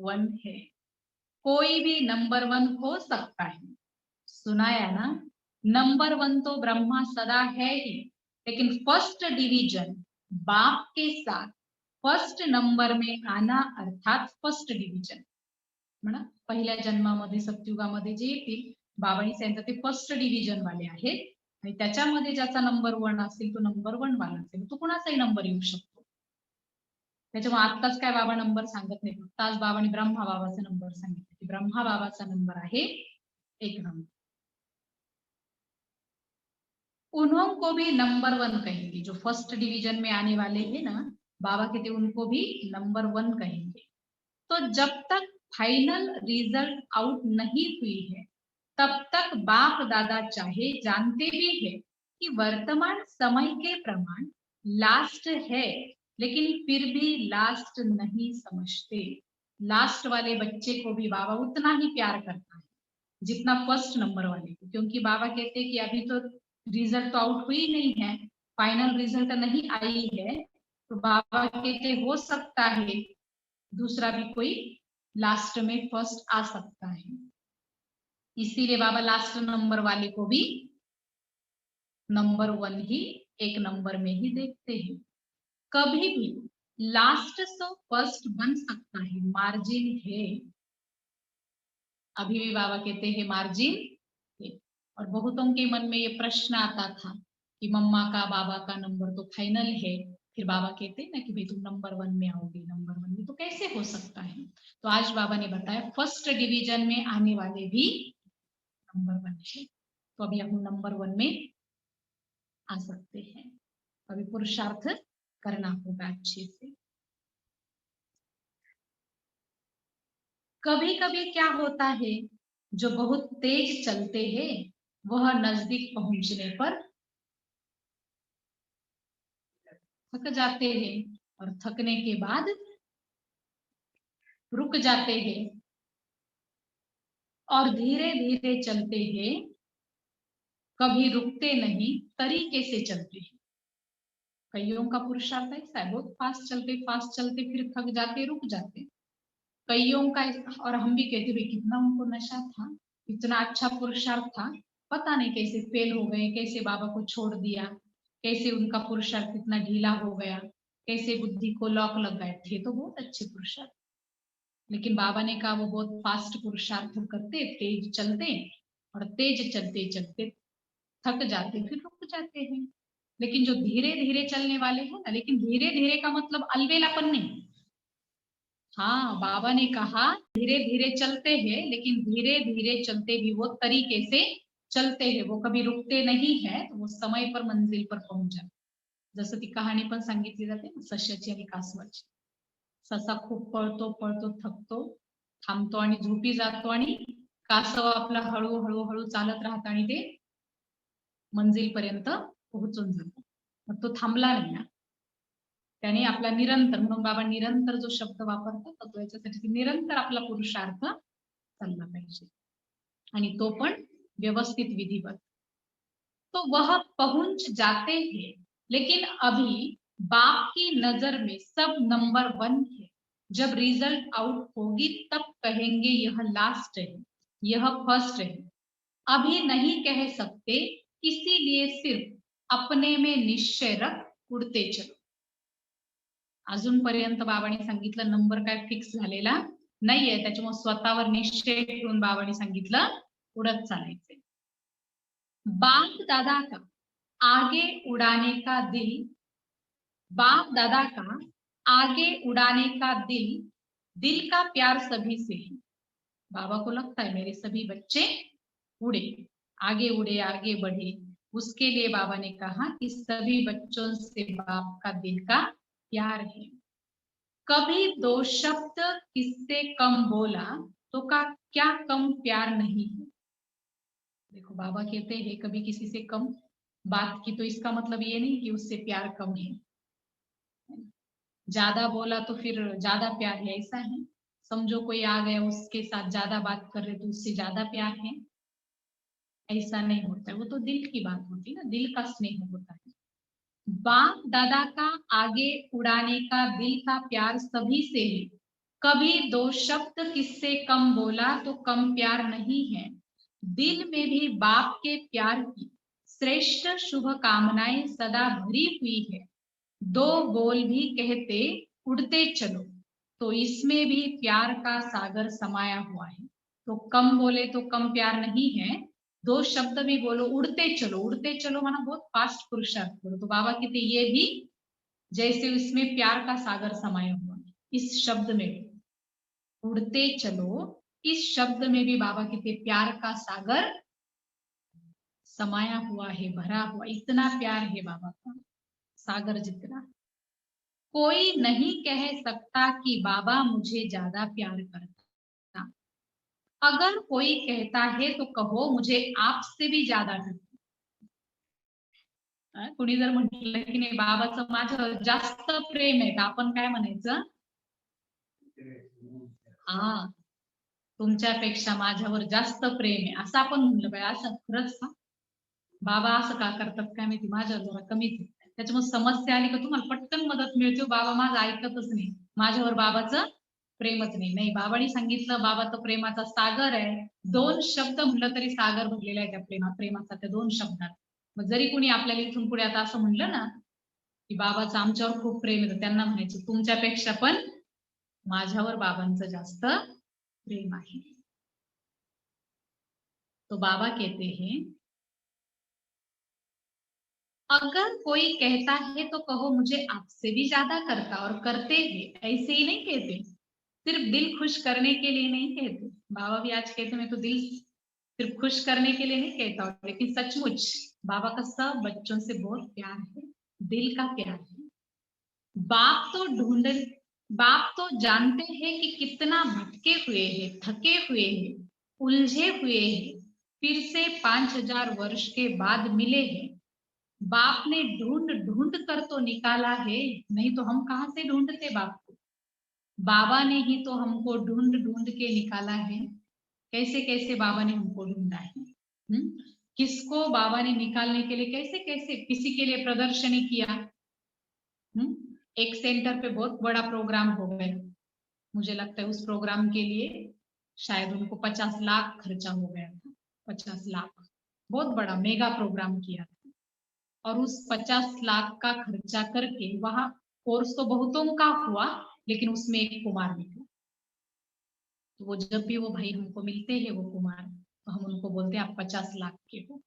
1 है. कोई भी नंबर 1 हो सकता है. सुनाया ना. नंबर 1 तो ब्रह्मा सदा है ही, लेकिन फर्स्ट डिवीजन बाप के साथ फर्स्ट नंबर में आना अर्थात फर्स्ट डिव्हिजन म्हणा. पहिल्या जन्मामध्ये सत्युगामध्ये जे येतील बाबांनी सांगितलं ते फर्स्ट डिव्हिजन वाले आहेत, आणि त्याच्यामध्ये ज्याचा नंबर 1 असेल तो नंबर 1 वाला असेल, तो कुणाचाही नंबर येऊ शकतो. त्याच्यामुळे आत्ताच काय बाबा नंबर सांगत नाही, फक्त आज बाबांनी ब्रह्मा बाबाचा नंबर सांगितलं की ब्रह्मा बाबाचा नंबर आहे 1 नंबर. उन्हों को भी नंबर 1 कहेंगे. जो फर्स्ट डिवीजन में आने वाले हैं ना, बाबा कहते उनको भी नंबर 1 कहेंगे. तो जब तक फाइनल रिजल्ट आउट नहीं हुई है तब तक बाप दादा चाहे जानते भी है कि वर्तमान समय के प्रमाण लास्ट है, लेकिन फिर भी लास्ट नहीं समझते. लास्ट वाले बच्चे को भी बाबा उतना ही प्यार करता है जितना फर्स्ट नंबर वाले को, क्योंकि बाबा कहते हैं कि अभी तो रिजल्ट तो आउट हुई नहीं है, फाइनल रिजल्ट नहीं आई है, तो बाबा कहते हो सकता है दूसरा भी कोई लास्ट में फर्स्ट आ सकता है. इसीलिए बाबा लास्ट नंबर वाले को भी नंबर 1 ही 1 नंबर में ही देखते हैं. कभी भी लास्ट से फर्स्ट बन सकता है, मार्जिन है. अभी भी बाबा कहते हैं मार्जिन है. और बहुतों के मन में ये प्रश्न आता था कि मम्मा का बाबा का नंबर तो फाइनल है. फिर बाबा कहते हैं ना कि भाई तुम नंबर 1 में आओगे, नंबर 1 में तो कैसे हो सकता है. तो आज बाबा ने बताया फर्स्ट डिवीजन में आने वाले भी नंबर 1 है. तो अभी हम नंबर 1 में आ सकते हैं. अभी पुरुषार्थ करना होगा अच्छे से. कभी कभी क्या होता है, जो बहुत तेज चलते हैं वह नजदीक पहुंचने पर थक जाते हैं, और थकने के बाद रुक जाते हैं, और धीरे धीरे चलते हैं, कभी रुकते नहीं, तरीके से चलते हैं. कईयों का पुरुषार्थ ऐसा है, बहुत फास्ट चलते फिर थक जाते, रुक जाते. कईयों का, और हम भी कहते भाई कितना उनको नशा था, इतना अच्छा पुरुषार्थ था, पता नहीं कैसे फेल हो गए, कैसे बाबा को छोड़ दिया, कैसे उनका पुरुषार्थ इतना ढीला हो गया, कैसे बुद्धि को लॉक लग गए. थे तो बहुत अच्छे पुरुषार्थ, लेकिन बाबा ने कहा वो बहुत फास्ट पुरुषार्थ करते, तेज चलते, और तेज चलते चलते थक जाते फिर रुक जाते हैं. लेकिन जो धीरे धीरे चलने वाले हैं ना, लेकिन धीरे धीरे का मतलब अलबेलापन नहीं. हाँ, बाबा ने कहा धीरे धीरे चलते हैं, लेकिन धीरे धीरे चलते भी वो तरीके से चलते हैं, वो कभी रुकते नहीं है, तो वो समय पर मंजिल पर पहुंच जाते. जसं ती कहाणी पण सांगितली जाते ना सश्याची आणि कासवाची. ससा खूप पळतो पळतो थकतो, थांबतो आणि झोपी जातो, आणि कासव आपला हळू हळू हळू चालत राहत आणि ते मंजिल पर्यंत पोहोचून जातो. मग तो थांबला नाही ना, त्याने आपला निरंतर, म्हणून बाबा निरंतर जो शब्द वापरतात तो याच्यासाठी निरंतर आपला पुरुषार्थ चालला पाहिजे, आणि तो पण व्यवस्थित विधिवत. तो वह पहुंच जाते हैं, लेकिन अभी बाप की नजर में सब नंबर 1 है। जब रिजल्ट आउट होगी तब कहेंगे यह लास्ट है, यह फर्स्ट है। अभी नहीं कह सकते, इसीलिए सिर्फ अपने में निश्चय रख उडते चलो. अजूनपर्यंत बाबांनी सांगितलं नंबर काय फिक्स झालेला नाहीये, त्याच्यामुळे स्वतःवर निश्चय ठेवून बाबांनी सांगितलं उडत चालायचंय. बाप दादा का आगे उड़ाने का दिल, बाप दादा का आगे उड़ाने का दिल, दिल का प्यार सभी से है. बाबा को लगता है मेरे सभी बच्चे उड़े, आगे बढ़े. उसके लिए बाबा ने कहा कि सभी बच्चों से बाप का दिल का प्यार है. कभी 2 शब्द किससे कम बोला तो का क्या कम प्यार नहीं है. देखो बाबा कहते हैं कभी किसी से कम बात की तो इसका मतलब ये नहीं कि उससे प्यार कम है. ज्यादा बोला तो फिर ज्यादा प्यार है, ऐसा है. समझो कोई आ गया उसके साथ ज्यादा बात कर रहे तो उससे ज्यादा प्यार है, ऐसा नहीं होता है. वो तो दिल की बात होती है ना, दिल का स्नेह होता है. बाप दादा का आगे उड़ाने का दिल का प्यार सभी से है. कभी 2 शब्द किससे कम बोला तो कम प्यार नहीं है. दिल में भी बाप के प्यार की श्रेष्ठ शुभ कामनाएं सदा भरी हुई है. 2 बोल भी कहते उड़ते चलो, तो इसमें भी प्यार का सागर समाया हुआ है. तो कम बोले तो कम प्यार नहीं है, 2 शब्द भी बोलो उड़ते चलो माना बहुत फास्ट पुरुषार्थ करो. तो बाबा कहते ये भी जैसे उसमें प्यार का सागर समाया हुआ है. इस शब्द में भी उड़ते चलो, इस शब्द में भी बाबा कहते प्यार का सागर समाया हुआ है, भरा हुआ. इतना प्यार है बाबा का, सागर जितना. कोई नहीं कह सकता कि बाबा मुझे ज्यादा प्यार करता. अगर कोई कहता है तो कहो मुझे आपसे भी ज्यादा करता. कुणी जर म्हटलं की नाही बाबाचं माझ्यावर जास्त प्रेम आहे, तर आपण काय म्हणायचं, हा तुमच्यापेक्षा माझ्यावर जास्त प्रेम आहे असं आपण म्हणलं पाहिजे. असं खरंच का बाबा असं का करतात काय माहिती, माझ्यावर जरा कमीच आहे. त्याच्यामुळे समस्या आली का तुम्हाला पटकन मदत मिळते. बाबा माझं ऐकतच नाही, माझ्यावर बाबाचं प्रेमच नाही. नाही, बाबांनी सांगितलं बाबा तो प्रेमाचा सागर आहे. 2 शब्द म्हणलं तरी सागर भरलेला आहे त्या प्रेमाचा त्या 2 शब्दात. मग जरी कोणी आपल्याला इथून पुढे आता असं म्हणलं ना की बाबाचं आमच्यावर खूप प्रेम आहे, त्यांना म्हणायचं तुमच्यापेक्षा पण माझ्यावर बाबांचं जास्त प्रेम आहे. तो बाबा कहते हैं अगर कोई कहता है तो कहो मुझे आपसे भी ज्यादा करता, और करते हैं. ऐसे ही नहीं कहते, सिर्फ दिल खुश करने के लिए नहीं कहते. बाबा भी आज कहते मैं तो दिल सिर्फ खुश करने के लिए नहीं कहता हूँ, लेकिन सचमुच बाबा का सब बच्चों से बहुत प्यार है, दिल का प्यार है. बाप तो बाप तो जानते हैं कि कितना भटके हुए हैं, थके हुए हैं, उलझे हुए हैं, फिर से 5000 वर्ष के बाद मिले हैं. बाप ने ढूंढ ढूंढ कर तो निकाला है, नहीं तो हम कहाँ से ढूंढते बाप को. बाबा ने ही तो हमको ढूंढ ढूंढ के निकाला है. कैसे कैसे बाबा ने हमको ढूंढा है. किसको बाबा ने निकालने के लिए कैसे कैसे किसी के लिए प्रदर्शनी किया. एक सेंटर पे बहुत बड़ा प्रोग्राम हो गया, मुझे लगता है उस प्रोग्राम के लिए शायद उनको 50 लाख खर्चा हो गया था. 50 लाख, बहुत बड़ा मेगा प्रोग्राम किया था. और उस 50 लाख का खर्चा करके वहां कोर्स तो बहुतों का हुआ, लेकिन उसमें एक कुमार निकला. तो वो जब भी वो भाई हमको मिलते हैं वो कुमार, तो हम उनको बोलते हैं आप 50 लाख के हो.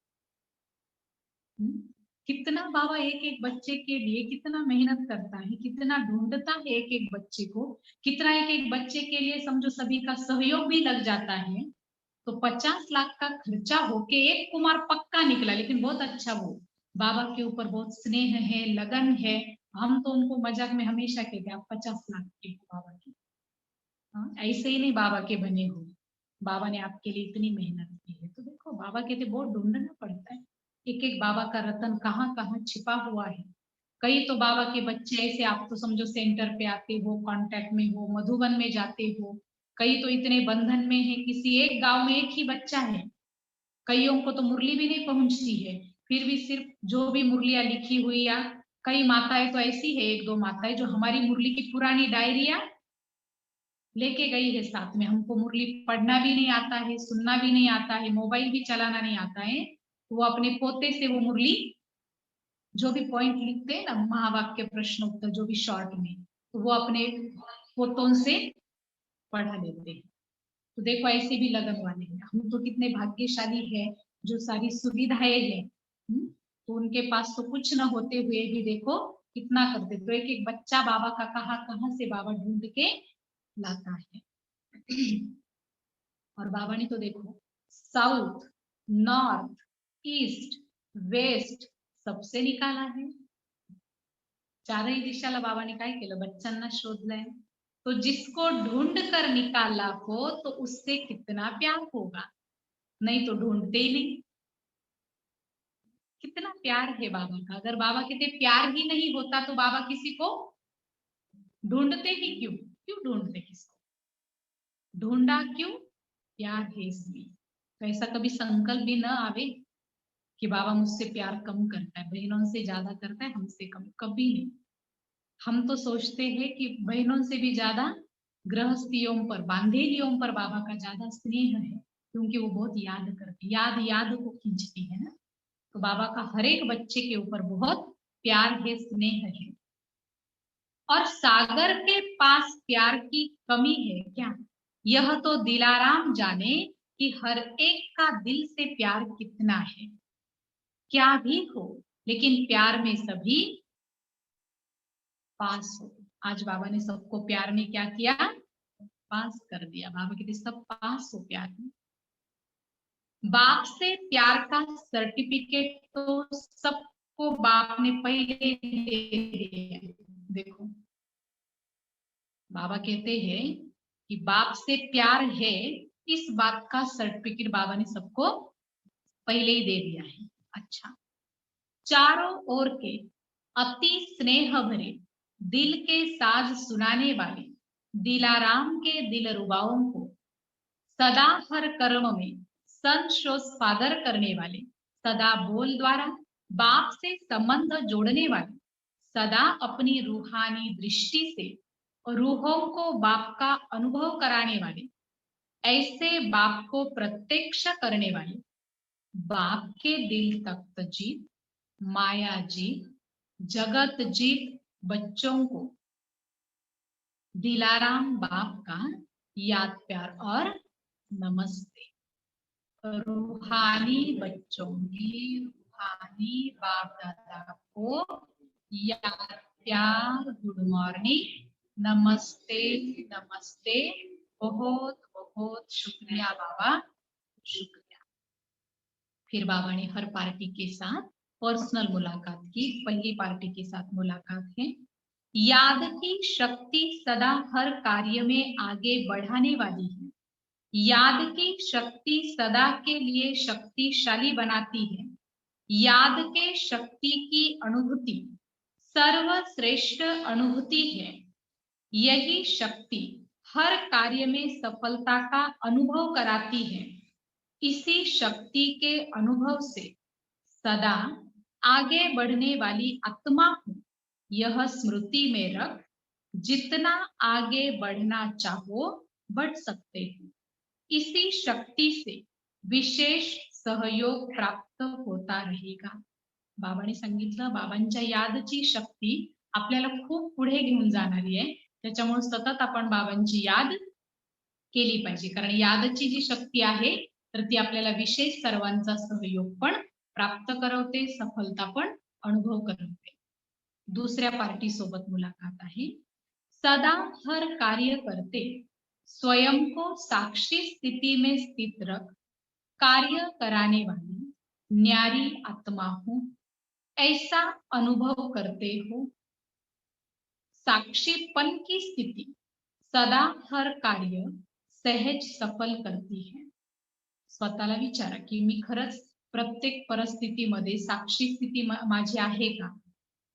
कितना बाबा एक एक बच्चे के लिए कितना मेहनत करता है, कितना ढूंढता है एक एक बच्चे को, कितना एक एक बच्चे के लिए समझो सभी का सहयोग भी लग जाता है. तो 50 लाख का खर्चा होके एक कुमार पक्का निकला, लेकिन बहुत अच्छा. वो बाबा के ऊपर बहुत स्नेह है, लगन है. हम तो उनको मजाक में हमेशा कहते हैं आप 50 लाख के हो बाबा के. ऐसे ही नहीं बाबा के बने हो, बाबा ने आपके लिए इतनी मेहनत की है. तो देखो बाबा कहते बहुत ढूंढना पड़ता है, एक एक बाबा का रतन कहाँ कहाँ छिपा हुआ है. कई तो बाबा के बच्चे ऐसे आप तो समझो सेंटर पे आते हो, कांटेक्ट में हो, मधुबन में जाते हो. कई तो इतने बंधन में है, किसी एक गांव में एक ही बच्चा है. कईयों को तो मुरली भी नहीं पहुंचती है, फिर भी सिर्फ जो भी मुरलियां लिखी हुई या कई माताएं तो ऐसी है, एक दो माताएं जो हमारी मुरली की पुरानी डायरिया लेके गई है साथ में। हमको मुरली पढ़ना भी नहीं आता है, सुनना भी नहीं आता है, मोबाइल भी चलाना नहीं आता है, तो वो अपने पोते से वो मुरली जो भी पॉइंट लिखते हैं ना, महावाक्य प्रश्न उत्तर जो भी शॉर्ट में, तो वो अपने पोतों से पढ़ा लेते हैं। तो देखो ऐसे भी लगन वाले हैं। हम तो कितने भाग्यशाली है जो सारी सुविधाएं हैं। तो उनके पास तो कुछ न होते हुए भी देखो कितना करते। तो एक एक बच्चा बाबा का कहाँ से बाबा ढूंढ के लाता है। और बाबा ने तो देखो साउथ, नॉर्थ, ईस्ट, वेस्ट सबसे निकाला है। चारही दिशाला बाबाने काय केलं, बच्चांना शोधलंय। तो जिसको ढूंढ कर निकाला हो तो उससे कितना प्यार होगा, नहीं तो ढूंढते ही नहीं। कितना प्यार है बाबा का। अगर बाबा कहते प्यार ही नहीं होता तो बाबा किसी को ढूंढते ही क्यों? क्यों ढूंढते किसको? ढूंढा क्यों? प्यार है इसमें। तो ऐसा कभी संकल्प भी न आवे कि बाबा मुझसे प्यार कम करता है, बहनों से ज्यादा करता है, हमसे कम। कभी नहीं। हम तो सोचते हैं कि बहनों से भी ज्यादा गृहस्थियों पर, बांधेलियों पर बाबा का ज्यादा स्नेह है, क्योंकि वो बहुत याद करते, याद याद को खींचती है ना। तो बाबा का हर एक बच्चे के ऊपर बहुत प्यार है, स्नेह है। और सागर के पास प्यार की कमी है क्या? यह तो दिलाराम जाने कि हर एक का दिल से प्यार कितना है। क्या भी हो लेकिन प्यार में सभी पास हो। आज बाबा ने सबको प्यार में क्या किया? पास कर दिया। बाबा कहते सब पास हो प्यार में। बाप से प्यार का सर्टिफिकेट तो सबको बाप ने पहले दे दिया। देखो बाबा कहते हैं कि बाप से प्यार है, इस बात का सर्टिफिकेट बाबा ने सबको पहले ही दे दिया है। अच्छा, चारों ओर के अति स्नेह भरे दिल के साज सुनाने वाले दिलाराम के दिल रुबाओं को सदा हर कर्म में संशोस्पादर करने वाले, सदा बोल द्वारा बाप से संबंध जोड़ने वाले, सदा अपनी रूहानी दृष्टि से रूहों को बाप का अनुभव कराने वाले, ऐसे बाप को प्रत्यक्ष करने वाले, बाप के दिल तख्त जीत, माया जीत, जगत जीत बच्चों को दिलाराम बाप का याद प्यार और नमस्ते। रूहानी बच्चों की रूहानी बाप दादा को याद प्यार, गुड मॉर्निंग, नमस्ते नमस्ते। बहुत बहुत शुक्रिया बाबा, शुक्रिया। फिर बाबा ने हर पार्टी के साथ पर्सनल मुलाकात की। पहली पार्टी के साथ मुलाकात है। याद की शक्ति सदा हर कार्य में आगे बढ़ाने वाली है। याद की शक्ति सदा के लिए शक्तिशाली बनाती है। याद के शक्ति की अनुभूति सर्वश्रेष्ठ अनुभूति है। यही शक्ति हर कार्य में सफलता का अनुभव कराती है। इसी शक्ति के अनुभव से सदा आगे बढ़ने वाली आत्मा को यह स्मृति में रख, जितना आगे बढ़ना चाहो बढ़ सकते हो। इसी शक्ती से विशेष सहयोग प्राप्त होता रहेगा। बाबांनी सांगितलं बाबांच्या यादची शक्ती आपल्याला खूप पुढे घेऊन जाणारी आहे, त्याच्यामुळे सतत आपण बाबांची याद केली पाहिजे। कारण यादची जी शक्ती आहे तर ती आपल्याला विशेष सर्वांचा सहयोग पण प्राप्त करवते, सफलता पण अनुभव करवते। दुसऱ्या पार्टी सोबत मुलाकात आहे। सदा हर कार्य करते स्वयं को साक्षी स्थिति में स्थित रख, कार्य कराने वाली न्यारी आत्मा हूं, ऐसा अनुभव करते हो। साक्षीपन की स्थिति सदा हर कार्य सहज सफल करती है। स्वतःला विचारा की मी खरंच प्रत्येक परिस्थितीमध्ये साक्षी स्थिती माझी आहे का,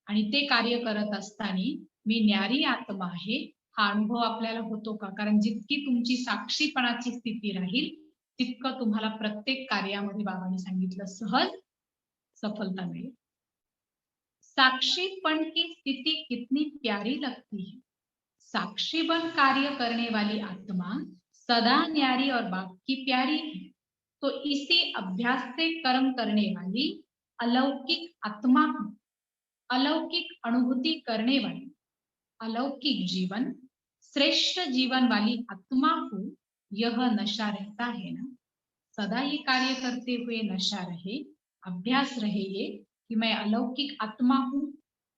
आणि ते कार्य करत असताना मी न्यारी आत्मा आहे हा अनुभव आपल्याला होतो का? कारण जितकी तुमची साक्षीपणाची स्थिती राहील तितकं तुम्हाला प्रत्येक कार्यामध्ये बाबांनी सांगितलं सहज सफलता मिळेल। साक्षीपन की स्थिति कितनी प्यारी लगती है। साक्षी बन कार्य करने वाली आत्मा सदा न्यारी और बाप की प्यारी है। तो इसी अभ्यास से कर्म करने वाली अलौकिक आत्मा हूँ, अलौकिक अनुभूति करने वाली अलौकिक जीवन, श्रेष्ठ जीवन वाली आत्मा को यह नशा रहता है ना। सदा ये कार्य करते हुए नशा रहे, अभ्यास रहे ये कि मैं अलौकिक आत्मा हूँ,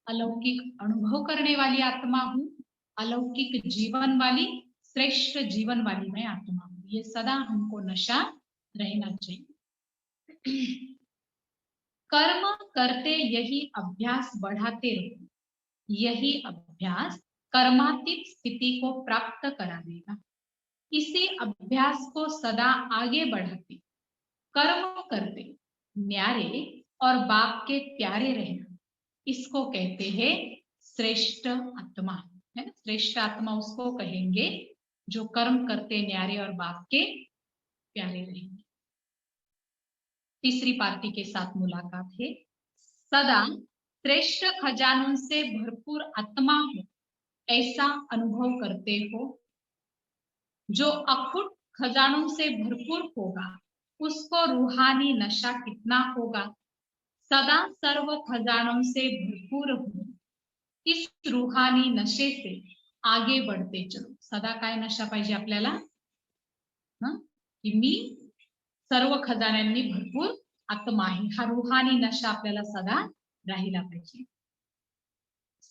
अलौकिक अनुभव करने वाली आत्मा हूँ, अलौकिक जीवन वाली, श्रेष्ठ जीवन वाली मैं आत्मा हूँ। ये सदा हमको नशा रहना चाहिए। कर्म करते यही अभ्यास बढ़ाते रहो। यही अभ्यास कर्मातीत स्थिति को प्राप्त करा देगा। इसी अभ्यास को सदा आगे बढ़ाते, कर्म करते न्यारे और बाप के प्यारे रहना, इसको कहते हैं श्रेष्ठ आत्मा, है ना। श्रेष्ठ आत्मा उसको कहेंगे जो कर्म करते न्यारे और बाप के प्यारे रहेंगे। तीसरी पार्टी के साथ मुलाकात है। सदा श्रेष्ठ खजानों से भरपूर आत्मा हो ऐसा अनुभव करते हो। जो अखुट खजानों से भरपूर होगा उसको रूहानी नशा कितना होगा। सदा सर्व खजानों से भरपूर हो, इस रूहानी नशे से आगे बढ़ते चलो। सदा काय नशा पाहिजे आपल्याला, की मी सर्व खजान्यांनी भरपूर आत्मा आहे, हा रूहानी नशा आपल्याला सदा राहिला पाहिजे।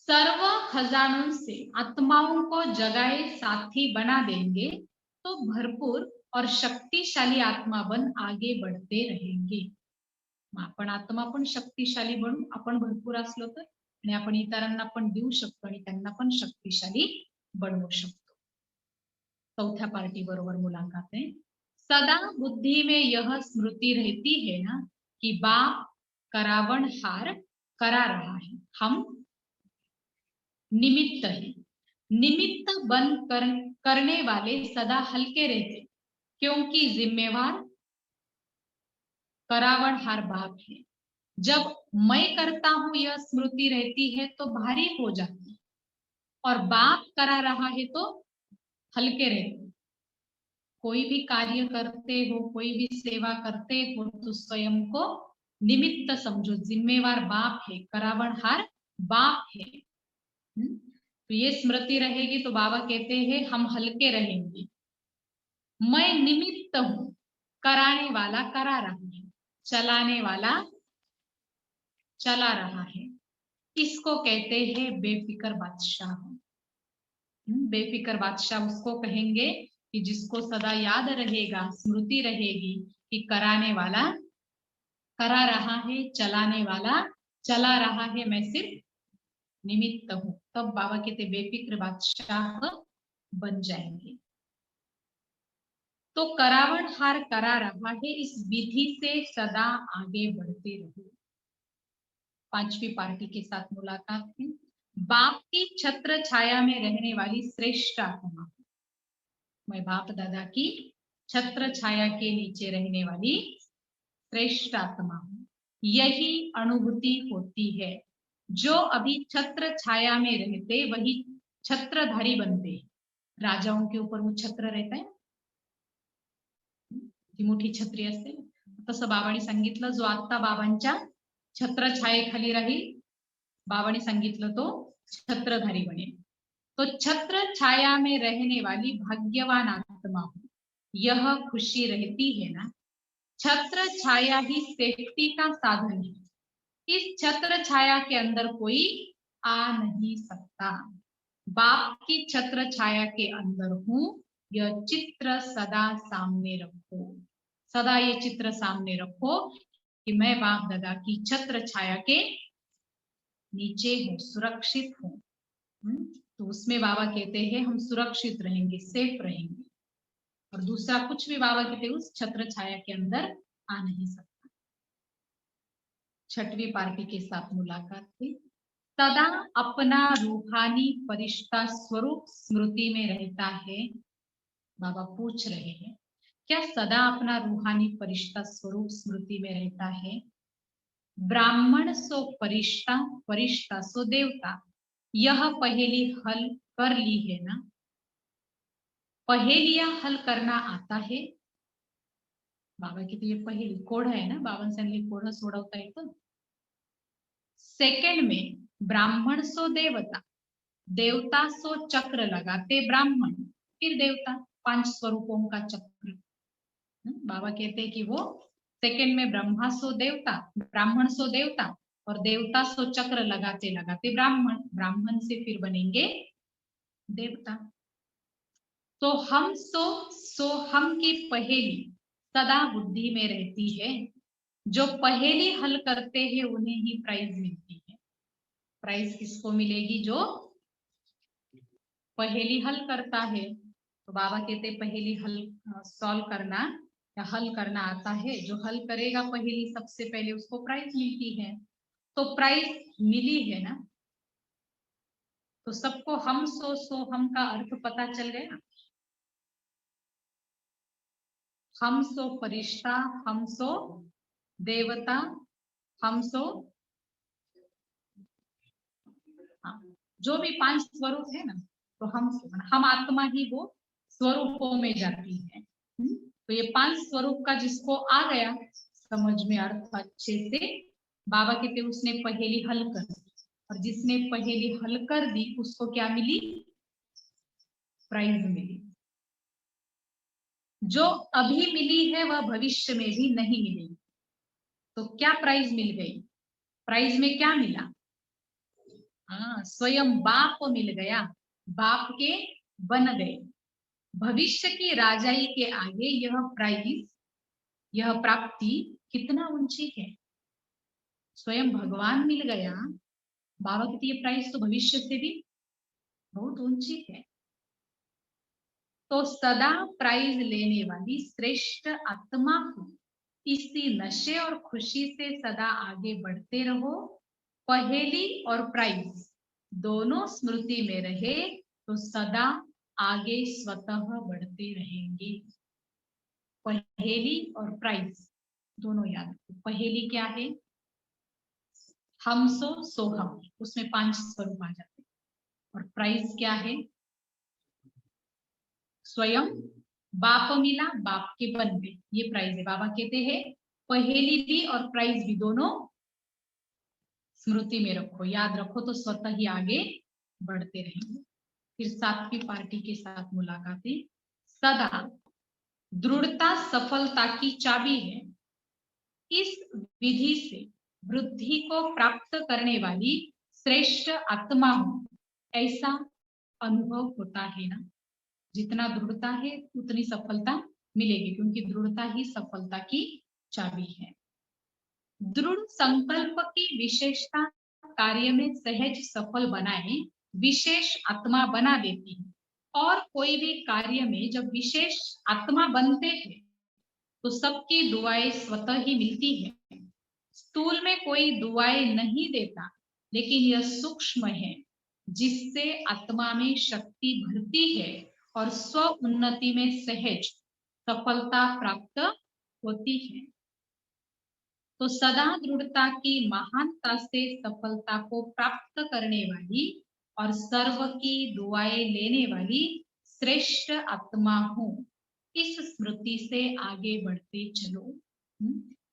सर्व खजानों से आत्माओं को जगाए साथी बना देंगे तो भरपूर और शक्तिशाली आत्मा बन आगे बढ़ते रहेंगे। आपण आत्मा पण शक्तिशाली बनू, आपण भरपूर असलो तर, आणि आपण इतरांना पण देऊ शकतो आणि त्यांना पण शक्तिशाली बनवू शकतो। चौथ्या पार्टी बरोबर मुलाकात है। सदा बुद्धि में यह स्मृति रहती है ना कि बाप करावण हार करा रहा है, हम निमित्त है। निमित्त बन करने वाले सदा हल्के रहते क्योंकि जिम्मेवार करावण हार बाप है। जब मैं करता हूं यह स्मृति रहती है तो भारी हो जाती, और बाप करा रहा है तो हल्के रहते। कोई भी कार्य करते हो, कोई भी सेवा करते हो तो स्वयं को निमित्त समझो, जिम्मेवार बाप है, करावण हार बाप है। तो ये स्मृति रहेगी तो बाबा कहते हैं हम हल्के रहेंगे। मैं निमित्त हूं, कराने वाला करा रहा है, चलाने वाला चला रहा है। इसको कहते हैं बेफिक्र बादशाह। बेफिक्र बादशाह उसको कहेंगे कि जिसको सदा याद रहेगा, स्मृति रहेगी कि कराने वाला करा रहा है, चलाने वाला चला रहा है, मैं सिर्फ निमित्त हूं। तब बाबा कहते बेफिक्र बादशाह बन जाएंगे। तो करावण हार करा रहा है, इस विधि से सदा आगे बढ़ते रहो। पांचवी पार्टी के साथ मुलाकात है। बाप की छत्र छाया में रहने वाली श्रेष्ठ आत्मा, मैं बाप दादा की छत्र छाया के नीचे रहने वाली श्रेष्ठ आत्मा हूं। यही अनुभूति होती है। जो अभी छत्र छाया में रहते वही छत्रधारी बनते। राजाओं के ऊपर वो छत्र रहता है, ती मोठी छत्री असते। तसं बाबांनी सांगितलं जो आता बाबांच्या छत्र छायेखाली राहील, बाबांनी सांगितलं तो छत्रधारी बनेल। तो छत्र छाया में रहने वाली भाग्यवान आत्मा हूं, यह खुशी रहती है ना। छत्र छाया ही सेफ्टी का साधन है। इस छत्र छाया के अंदर कोई आ नहीं सकता। बाप की छत्र छाया के अंदर हूं, यह चित्र सदा सामने रखो। सदा ये चित्र सामने रखो कि मैं बाप दादा की छत्र छाया के नीचे हूं, सुरक्षित हूं। तो उसमें बाबा कहते हैं हम सुरक्षित रहेंगे, सेफ रहेंगे, और दूसरा कुछ भी बाबा कहते हैं उस छत्र छाया के अंदर आ नहीं सकता। छठवीं पार्टी के साथ मुलाकात थी। सदा अपना रूहानी फरिश्ता स्वरूप स्मृति में रहता है। बाबा पूछ रहे हैं क्या सदा अपना रूहानी फरिश्ता स्वरूप स्मृति में रहता है। ब्राह्मण सो फरिश्ता, फरिश्ता सो देवता। यह पहेली हल कर ली है ना। पहेलियां हल करना आता है बाबा की, तो ये पहेली कोड है ना, बाबांनी कोड सोडवता येतं. सेकंड में ब्राह्मण सो देवता, देवता सो चक्र लगाते ब्राह्मण, फिर देवता, 5 स्वरूपों का चक्र. बाबा कहते हैं कि वो सेकंड में ब्रह्मा सो देवता, ब्राह्मण सो देवता, और देवता सो चक्र लगाते लगाते ब्राह्मण, ब्राह्मण से फिर बनेंगे देवता. तो हम सो हम की पहेली सदा बुद्धि में रहती है. जो पहेली हल करते हैं उन्हें ही प्राइज मिलती है. प्राइज किसको मिलेगी? जो पहेली हल करता है. तो बाबा कहते पहेली हल सॉल्व करना या हल करना आता है. जो हल करेगा पहेली सबसे पहले उसको प्राइज मिलती है. तो प्राइज मिली है ना. तो सबको हम सो हम का अर्थ पता चल गया. हम सो फरिश्ता, हम सो देवता, हम सो, हाँ, जो भी 5 स्वरूप है ना, तो हम आत्मा ही वो स्वरूपों में जाती है. तो ये 5 स्वरूप का जिसको आ गया समझ में अर्थ अच्छे से, बाबा कहते उसने पहेली हल कर दी. और जिसने पहेली हल कर दी उसको क्या मिली? प्राइज मिली. जो अभी मिली है वह भविष्य में भी नहीं मिलेगी. तो क्या प्राइज मिल गई? प्राइज में क्या मिला? हाँ, स्वयं बाप मिल गया. बाप के बन गए. भविष्य की राजाई के आगे यह प्राइज, यह प्राप्ति कितना ऊंची है. स्वयं भगवान मिल गया. बाबा कहते ये प्राइज तो भविष्य से भी बहुत ऊंची है. तो सदा प्राइज लेने वाली श्रेष्ठ आत्मा को इसी नशे और खुशी से सदा आगे बढ़ते रहो. पहेली और प्राइज दोनों स्मृति में रहे तो सदा आगे स्वतः बढ़ते रहेंगे. पहेली और प्राइज दोनों याद रखो. पहेली क्या है? हम सो हम, उसमें 5 स्वरूप आ जाते. और प्राइज क्या है? स्वयं बाप मिला, बाप के बन गए, ये प्राइज है. बाबा कहते हैं पहेली भी और प्राइज भी दोनों स्मृति में रखो, याद रखो तो स्वतः ही आगे बढ़ते रहेंगे. फिर 7वीं पार्टी के साथ मुलाकातें. सदा दृढ़ता सफलता की चाबी है. इस विधि से वृद्धि को प्राप्त करने वाली श्रेष्ठ आत्मा हूं, ऐसा अनुभव होता है ना. जितना दृढ़ता है उतनी सफलता मिलेगी, क्योंकि दृढ़ता ही सफलता की चाबी है. दृढ़ संकल्प की विशेषता कार्य में सहज सफल बनाए विशेष आत्मा बना देती है. और कोई भी कार्य में जब विशेष आत्मा बनते हैं तो सबकी दुआएं स्वतः ही मिलती है. स्थूल में कोई दुआएं नहीं देता, लेकिन यह सूक्ष्म है जिससे आत्मा में शक्ति भरती है और स्व उन्नति में सहज सफलता प्राप्त होती है. तो सदा दृढ़ता की महानता से सफलता को प्राप्त करने वाली और सर्व की दुआएं लेने वाली श्रेष्ठ आत्मा हूं, इस स्मृति से आगे बढ़ते चलो.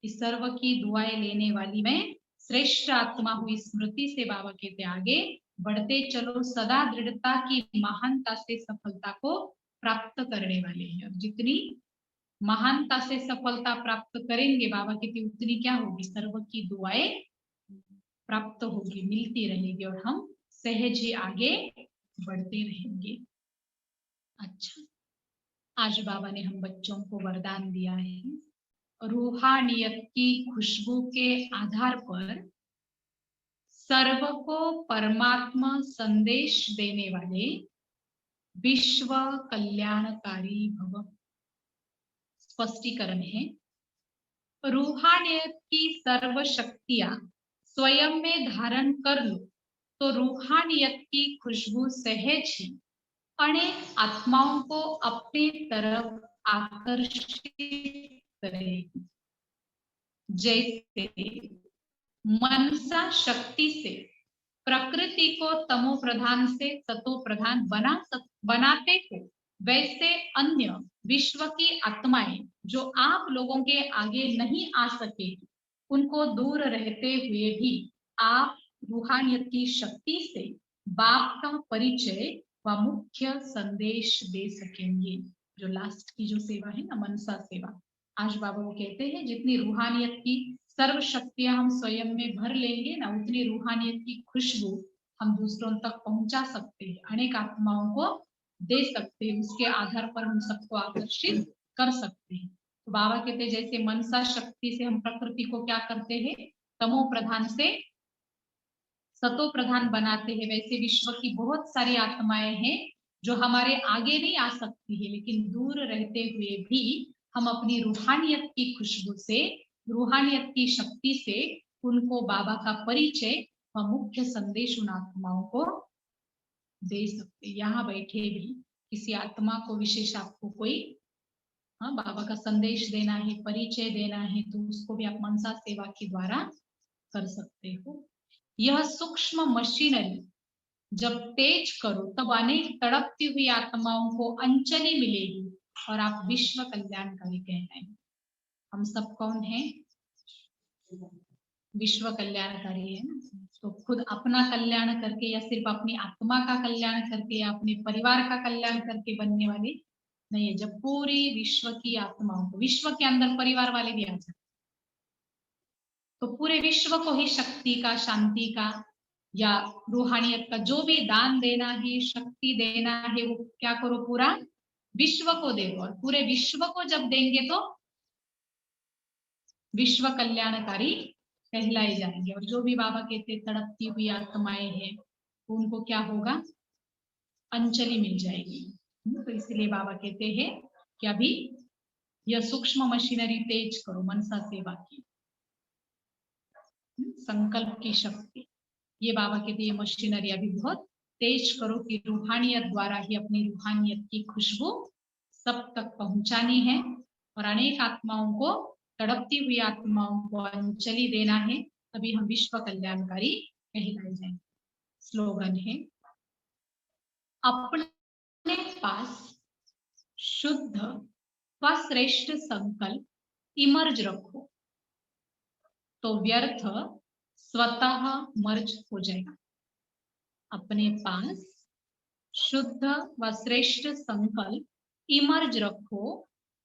इस सर्व की दुआएं लेने वाली मैं श्रेष्ठ आत्मा हूं, इस स्मृति से बाबा कहते आगे बढ़ते चलो. सदा दृढ़ता की महानता से सफलता को प्राप्त करने वाले हैं. जितनी महानता से सफलता प्राप्त करेंगे बाबा की उतनी क्या होगी? सर्व की दुआएं प्राप्त होगी, मिलती रहेगी और हम सहज ही आगे बढ़ते रहेंगे. अच्छा, आज बाबा ने हम बच्चों को वरदान दिया है. रूहानियत की खुशबू के आधार पर सर्व को परमात्मा संदेश देने वाले विश्व कल्याणकारी भव. स्पष्टीकरण है. रूहानियत की सर्व शक्तियां स्वयं में धारण कर लो तो रूहानियत की खुशबू सहज ही अनेक आत्माओं को अपनी तरफ आकर्षित करेगी. जैसे मनसा शक्ति से प्रकृति को तमो प्रधान से सतो प्रधान बनाते हो, वैसे अन्य विश्व की आत्माएं जो आप लोगों के आगे नहीं आ सकेगी, उनको दूर रहते हुए भी आप रूहानियत की शक्ति से बाप का परिचय व मुख्य संदेश दे सकेंगे। जो लास्ट की जो सेवा है ना, मनसा सेवा, आज बाबा वो कहते हैं जितनी रूहानियत की सर्व शक्तियां हम स्वयं में भर लेंगे ना, उतनी रूहानियत की खुशबू हम दूसरों तक पहुंचा सकते हैं, अनेक आत्माओं को दे सकते हैं, उसके आधार पर हम सबको आकर्षित कर सकते हैं। तो बाबा कहते हैं जैसे मनसा शक्ति से हम प्रकृति को क्या करते हैं, तमो प्रधान से सतो प्रधान बनाते हैं, वैसे विश्व की बहुत सारी आत्माएं हैं जो हमारे आगे नहीं आ सकती है, लेकिन दूर रहते हुए भी हम अपनी रूहानियत की खुशबू से, रूहानियत की शक्ति से उनको बाबा का परिचय व मुख्य संदेश उन आत्माओं को दे सकते। यहाँ बैठे भी किसी आत्मा को विशेष आपको कोई बाबा का संदेश देना है, परिचय देना है, तो उसको भी आप मनसा सेवा के द्वारा कर सकते हो। यह सूक्ष्म मशीनरी जब तेज करो तब अनेक तड़पती हुई आत्माओं को अंजलि मिलेगी और आप विश्व कल्याणकारी कहलाएंगे। हम सब कौन है, विश्व कल्याणकारी है ना। तो खुद अपना कल्याण करके या सिर्फ अपनी आत्मा का कल्याण करके या अपने परिवार का कल्याण करके बनने वाले नहीं है। जब पूरी विश्व की आत्माओं को, विश्व के अंदर परिवार वाले भी आ जाते, तो पूरे विश्व को ही शक्ति का, शांति का या रूहानियत का जो भी दान देना है, शक्ति देना है, वो क्या करो, पूरा विश्व को दे दो। और पूरे विश्व को जब देंगे तो विश्व कल्याणकारी कहलाए जाएंगे। और जो भी बाबा कहते तड़पती हुई आत्माएं हैं, उनको क्या होगा, अंजलि मिल जाएगी। तो इसलिए बाबा कहते हैं कि अभी यह सूक्ष्म मशीनरी तेज करो, मनसा सेवा की, संकल्प की शक्ति, ये बाबा कहते हैं मशीनरी अभी बहुत तेज करो कि रूहानियत द्वारा ही अपनी रूहानियत की खुशबू सब तक पहुंचानी है और अनेक आत्माओं को, तड़पती हुई आत्माओं को अंजलि देना है, तभी हम विश्व कल्याणकारी कहलाए जाएंगे। स्लोगन है, अपने पास शुद्ध व श्रेष्ठ संकल्प इमर्ज रखो तो व्यर्थ स्वतः मर्ज हो जाएगा। अपने पास शुद्ध व श्रेष्ठ संकल्प इमर्ज रखो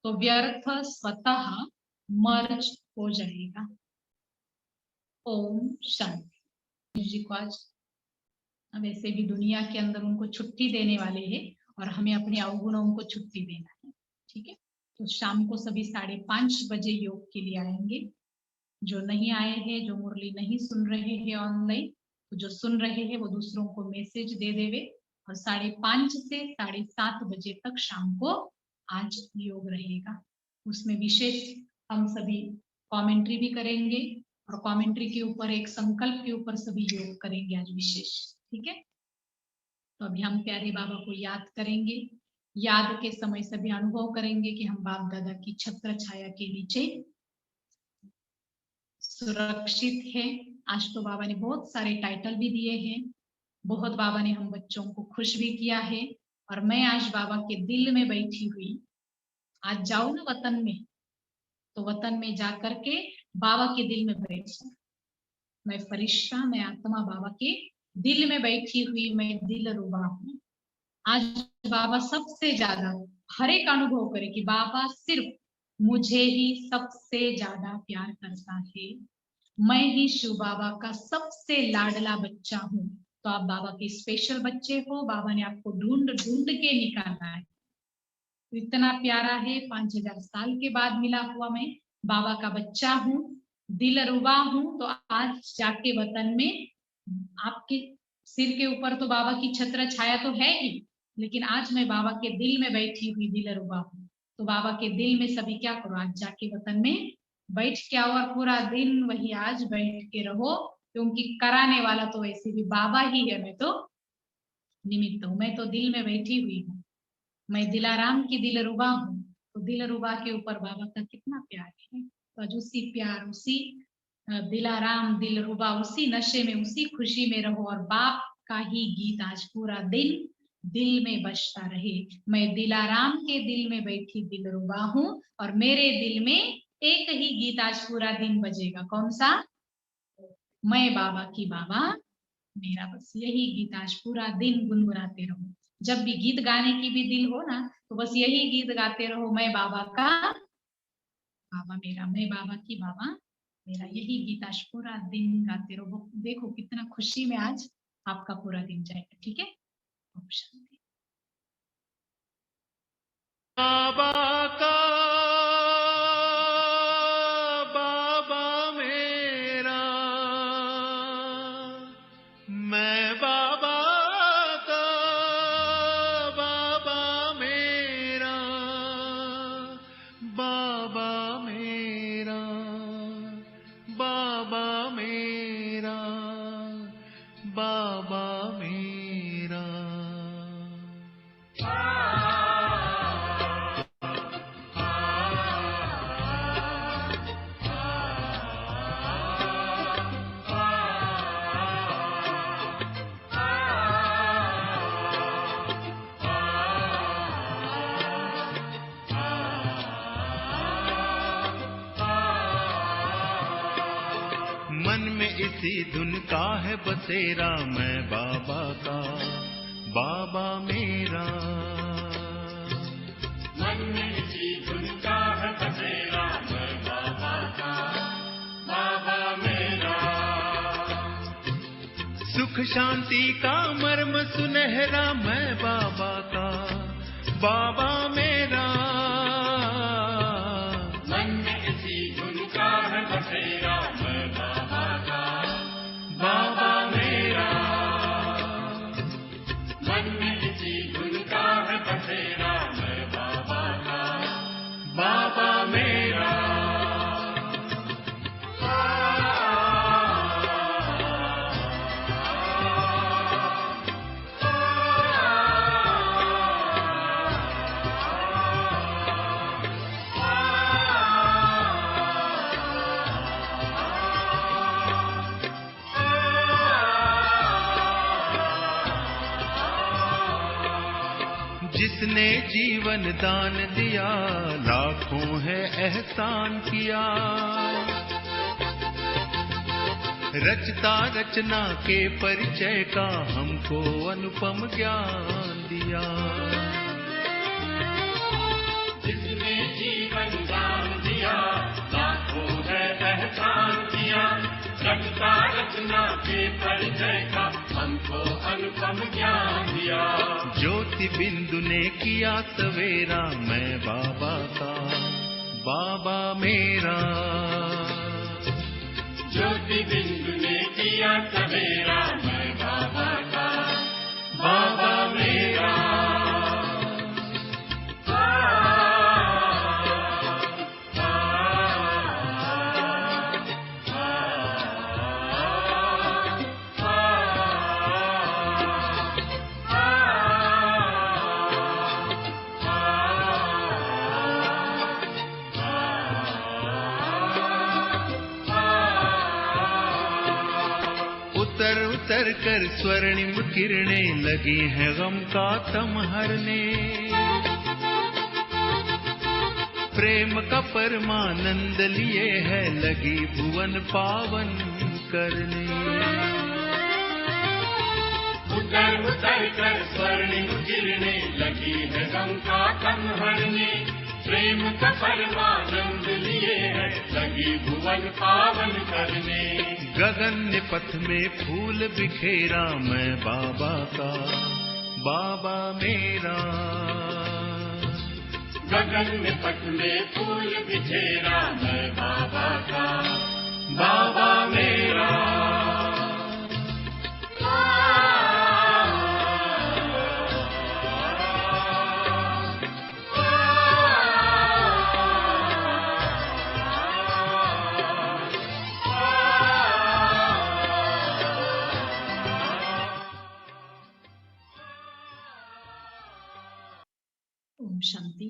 तो व्यर्थ स्वतः मर्ज हो जाएगा। ओम शांति जी को आज वैसे भी दुनिया के अंदर उनको छुट्टी देने वाले हैं और हमें अपने अवगुणों को छुट्टी देना है। ठीक है, तो शाम को सभी 5:30 बजे योग के लिए आएंगे। जो नहीं आए हैं, जो मुरली नहीं सुन रहे हैं ऑनलाइन, तो जो सुन रहे हैं वो दूसरों को मैसेज दे देवे। और 5:30 से 7:30 बजे तक शाम को आज योग रहेगा। उसमें विशेष हम सभी कमेंट्री भी करेंगे और कमेंट्री के ऊपर एक संकल्प के ऊपर सभी योग करेंगे आज विशेष। ठीक है, तो अभी हम प्यारे बाबा को याद करेंगे। याद के समय सभी अनुभव करेंगे कि हम बाप दादा की छत्र छाया के नीचे सुरक्षित है। आज तो बाबा ने बहुत सारे टाइटल भी दिए हैं, बहुत बाबा ने हम बच्चों को खुश भी किया है। और मैं आज बाबा के दिल में बैठी हुई, आज जाऊं ना वतन में, तो वतन में जाकर के बाबा के दिल में बैठ, मैं फरिश्ता, मैं आत्मा बाबा के दिल में बैठी हुई, मैं दिल रुबा हूँ। आज बाबा सबसे ज्यादा हर एक अनुभव करे कि बाबा सिर्फ मुझे ही सबसे ज्यादा प्यार करता है, मैं ही शिव बाबा का सबसे लाडला बच्चा हूँ। तो आप बाबा के स्पेशल बच्चे हो, बाबा ने आपको ढूंढ ढूंढ के निकाला है। तो इतना प्यारा है, 5000 साल के बाद मिला हुआ मैं बाबा का बच्चा हूँ, दिल रुबा हूँ। तो आज जाके वतन में आपके सिर के ऊपर तो बाबा की छत्र छाया तो है ही, लेकिन आज मैं बाबा के दिल में बैठी हुई दिल रुबा हूँ। तो बाबा के दिल में सभी क्या करो, आज जाके वतन में बैठ के आओ और पूरा दिन वही आज बैठ के रहो, क्योंकि कराने वाला तो वैसे भी बाबा ही है, मैं तो निमित्त हूँ। मैं तो दिल में बैठी हुई हूँ, मैं दिलाराम की दिल रुबा हूँ। तो दिल रुबा के ऊपर बाबा का कितना प्यार है। तो आज उसी प्यार, उसी दिलाराम दिलरुबा, उसी नशे में उसी खुशी में रहो और बाप का ही गीत आज पूरा दिन दिल में बजता रहे। मैं दिलाराम के दिल में बैठी दिलरुबा हूँ और मेरे दिल में एक ही गीत आज पूरा दिन बजेगा। कौन सा? मैं बाबा की बाबा मेरा, बस यही गीत आज पूरा दिन गुनगुनाते रहो। जब भी गीत गाने की भी दिल हो ना, तो बस यही गीत गाते रहो, मैं बाबा का बाबा मेरा, मैं बाबा की बाबा मेरा, यही गीत आज पूरा दिन गाते रहो। देखो कितना खुशी में आज आपका पूरा दिन जाएगा। ठीक है, ओम शांति। बाबा का बाबा मेरा, मैं बाबा का बाबा मेरा, बाबा मेरा, बाबा मेरा, बाबा मेरा। मन में इसी धुन का है बसेरा, मैं बाबा का बाबा मेरा। मन में इसी धुन का है बसेरा, मैं बाबा का बाबा मेरा। सुख शांति का मर्म सुनहरा, मैं बाबा का बाबा मेरा। मन में इसी धुन का है बसेरा, मैं बाबा का बाबा मेरा। मन में इसी धुन का है बसेरा, मैं बाबा का बाबा मेरा। जिसने जीवन दान दिया, लाखों है एहसान किया। रचता रचना के परिचय का हमको अनुपम ज्ञान दिया। जिसने जीवन दान दिया, लाखों है एहसान किया। रचता रचना के परिचय का हमको अनुपम ज्ञान दिया। ज्योति बिंदु ने किया सवेरा, मैं बाबा का बाबा मेरा। ज्योति बिंदु ने किया सवेरा, मैं बाबा का बाबा मेरा। उतर उतर कर स्वर्णिम किरणें लगी हैं गम का तम हरने। प्रेम का परमानंद लिए है लगी भुवन पावन करने। उतर उतर कर स्वर्णिम किरणें लगी है गम का तम हरने। प्रेम का परमानंद लिए है लगी भुवन पावन करने। गगन ने पथ में फूल बिखेरा, मैं बाबा का बाबा मेरा। गगन में पथ में फूल बिखेरा, मैं बाबा का बाबा मेरा। ओम शांति।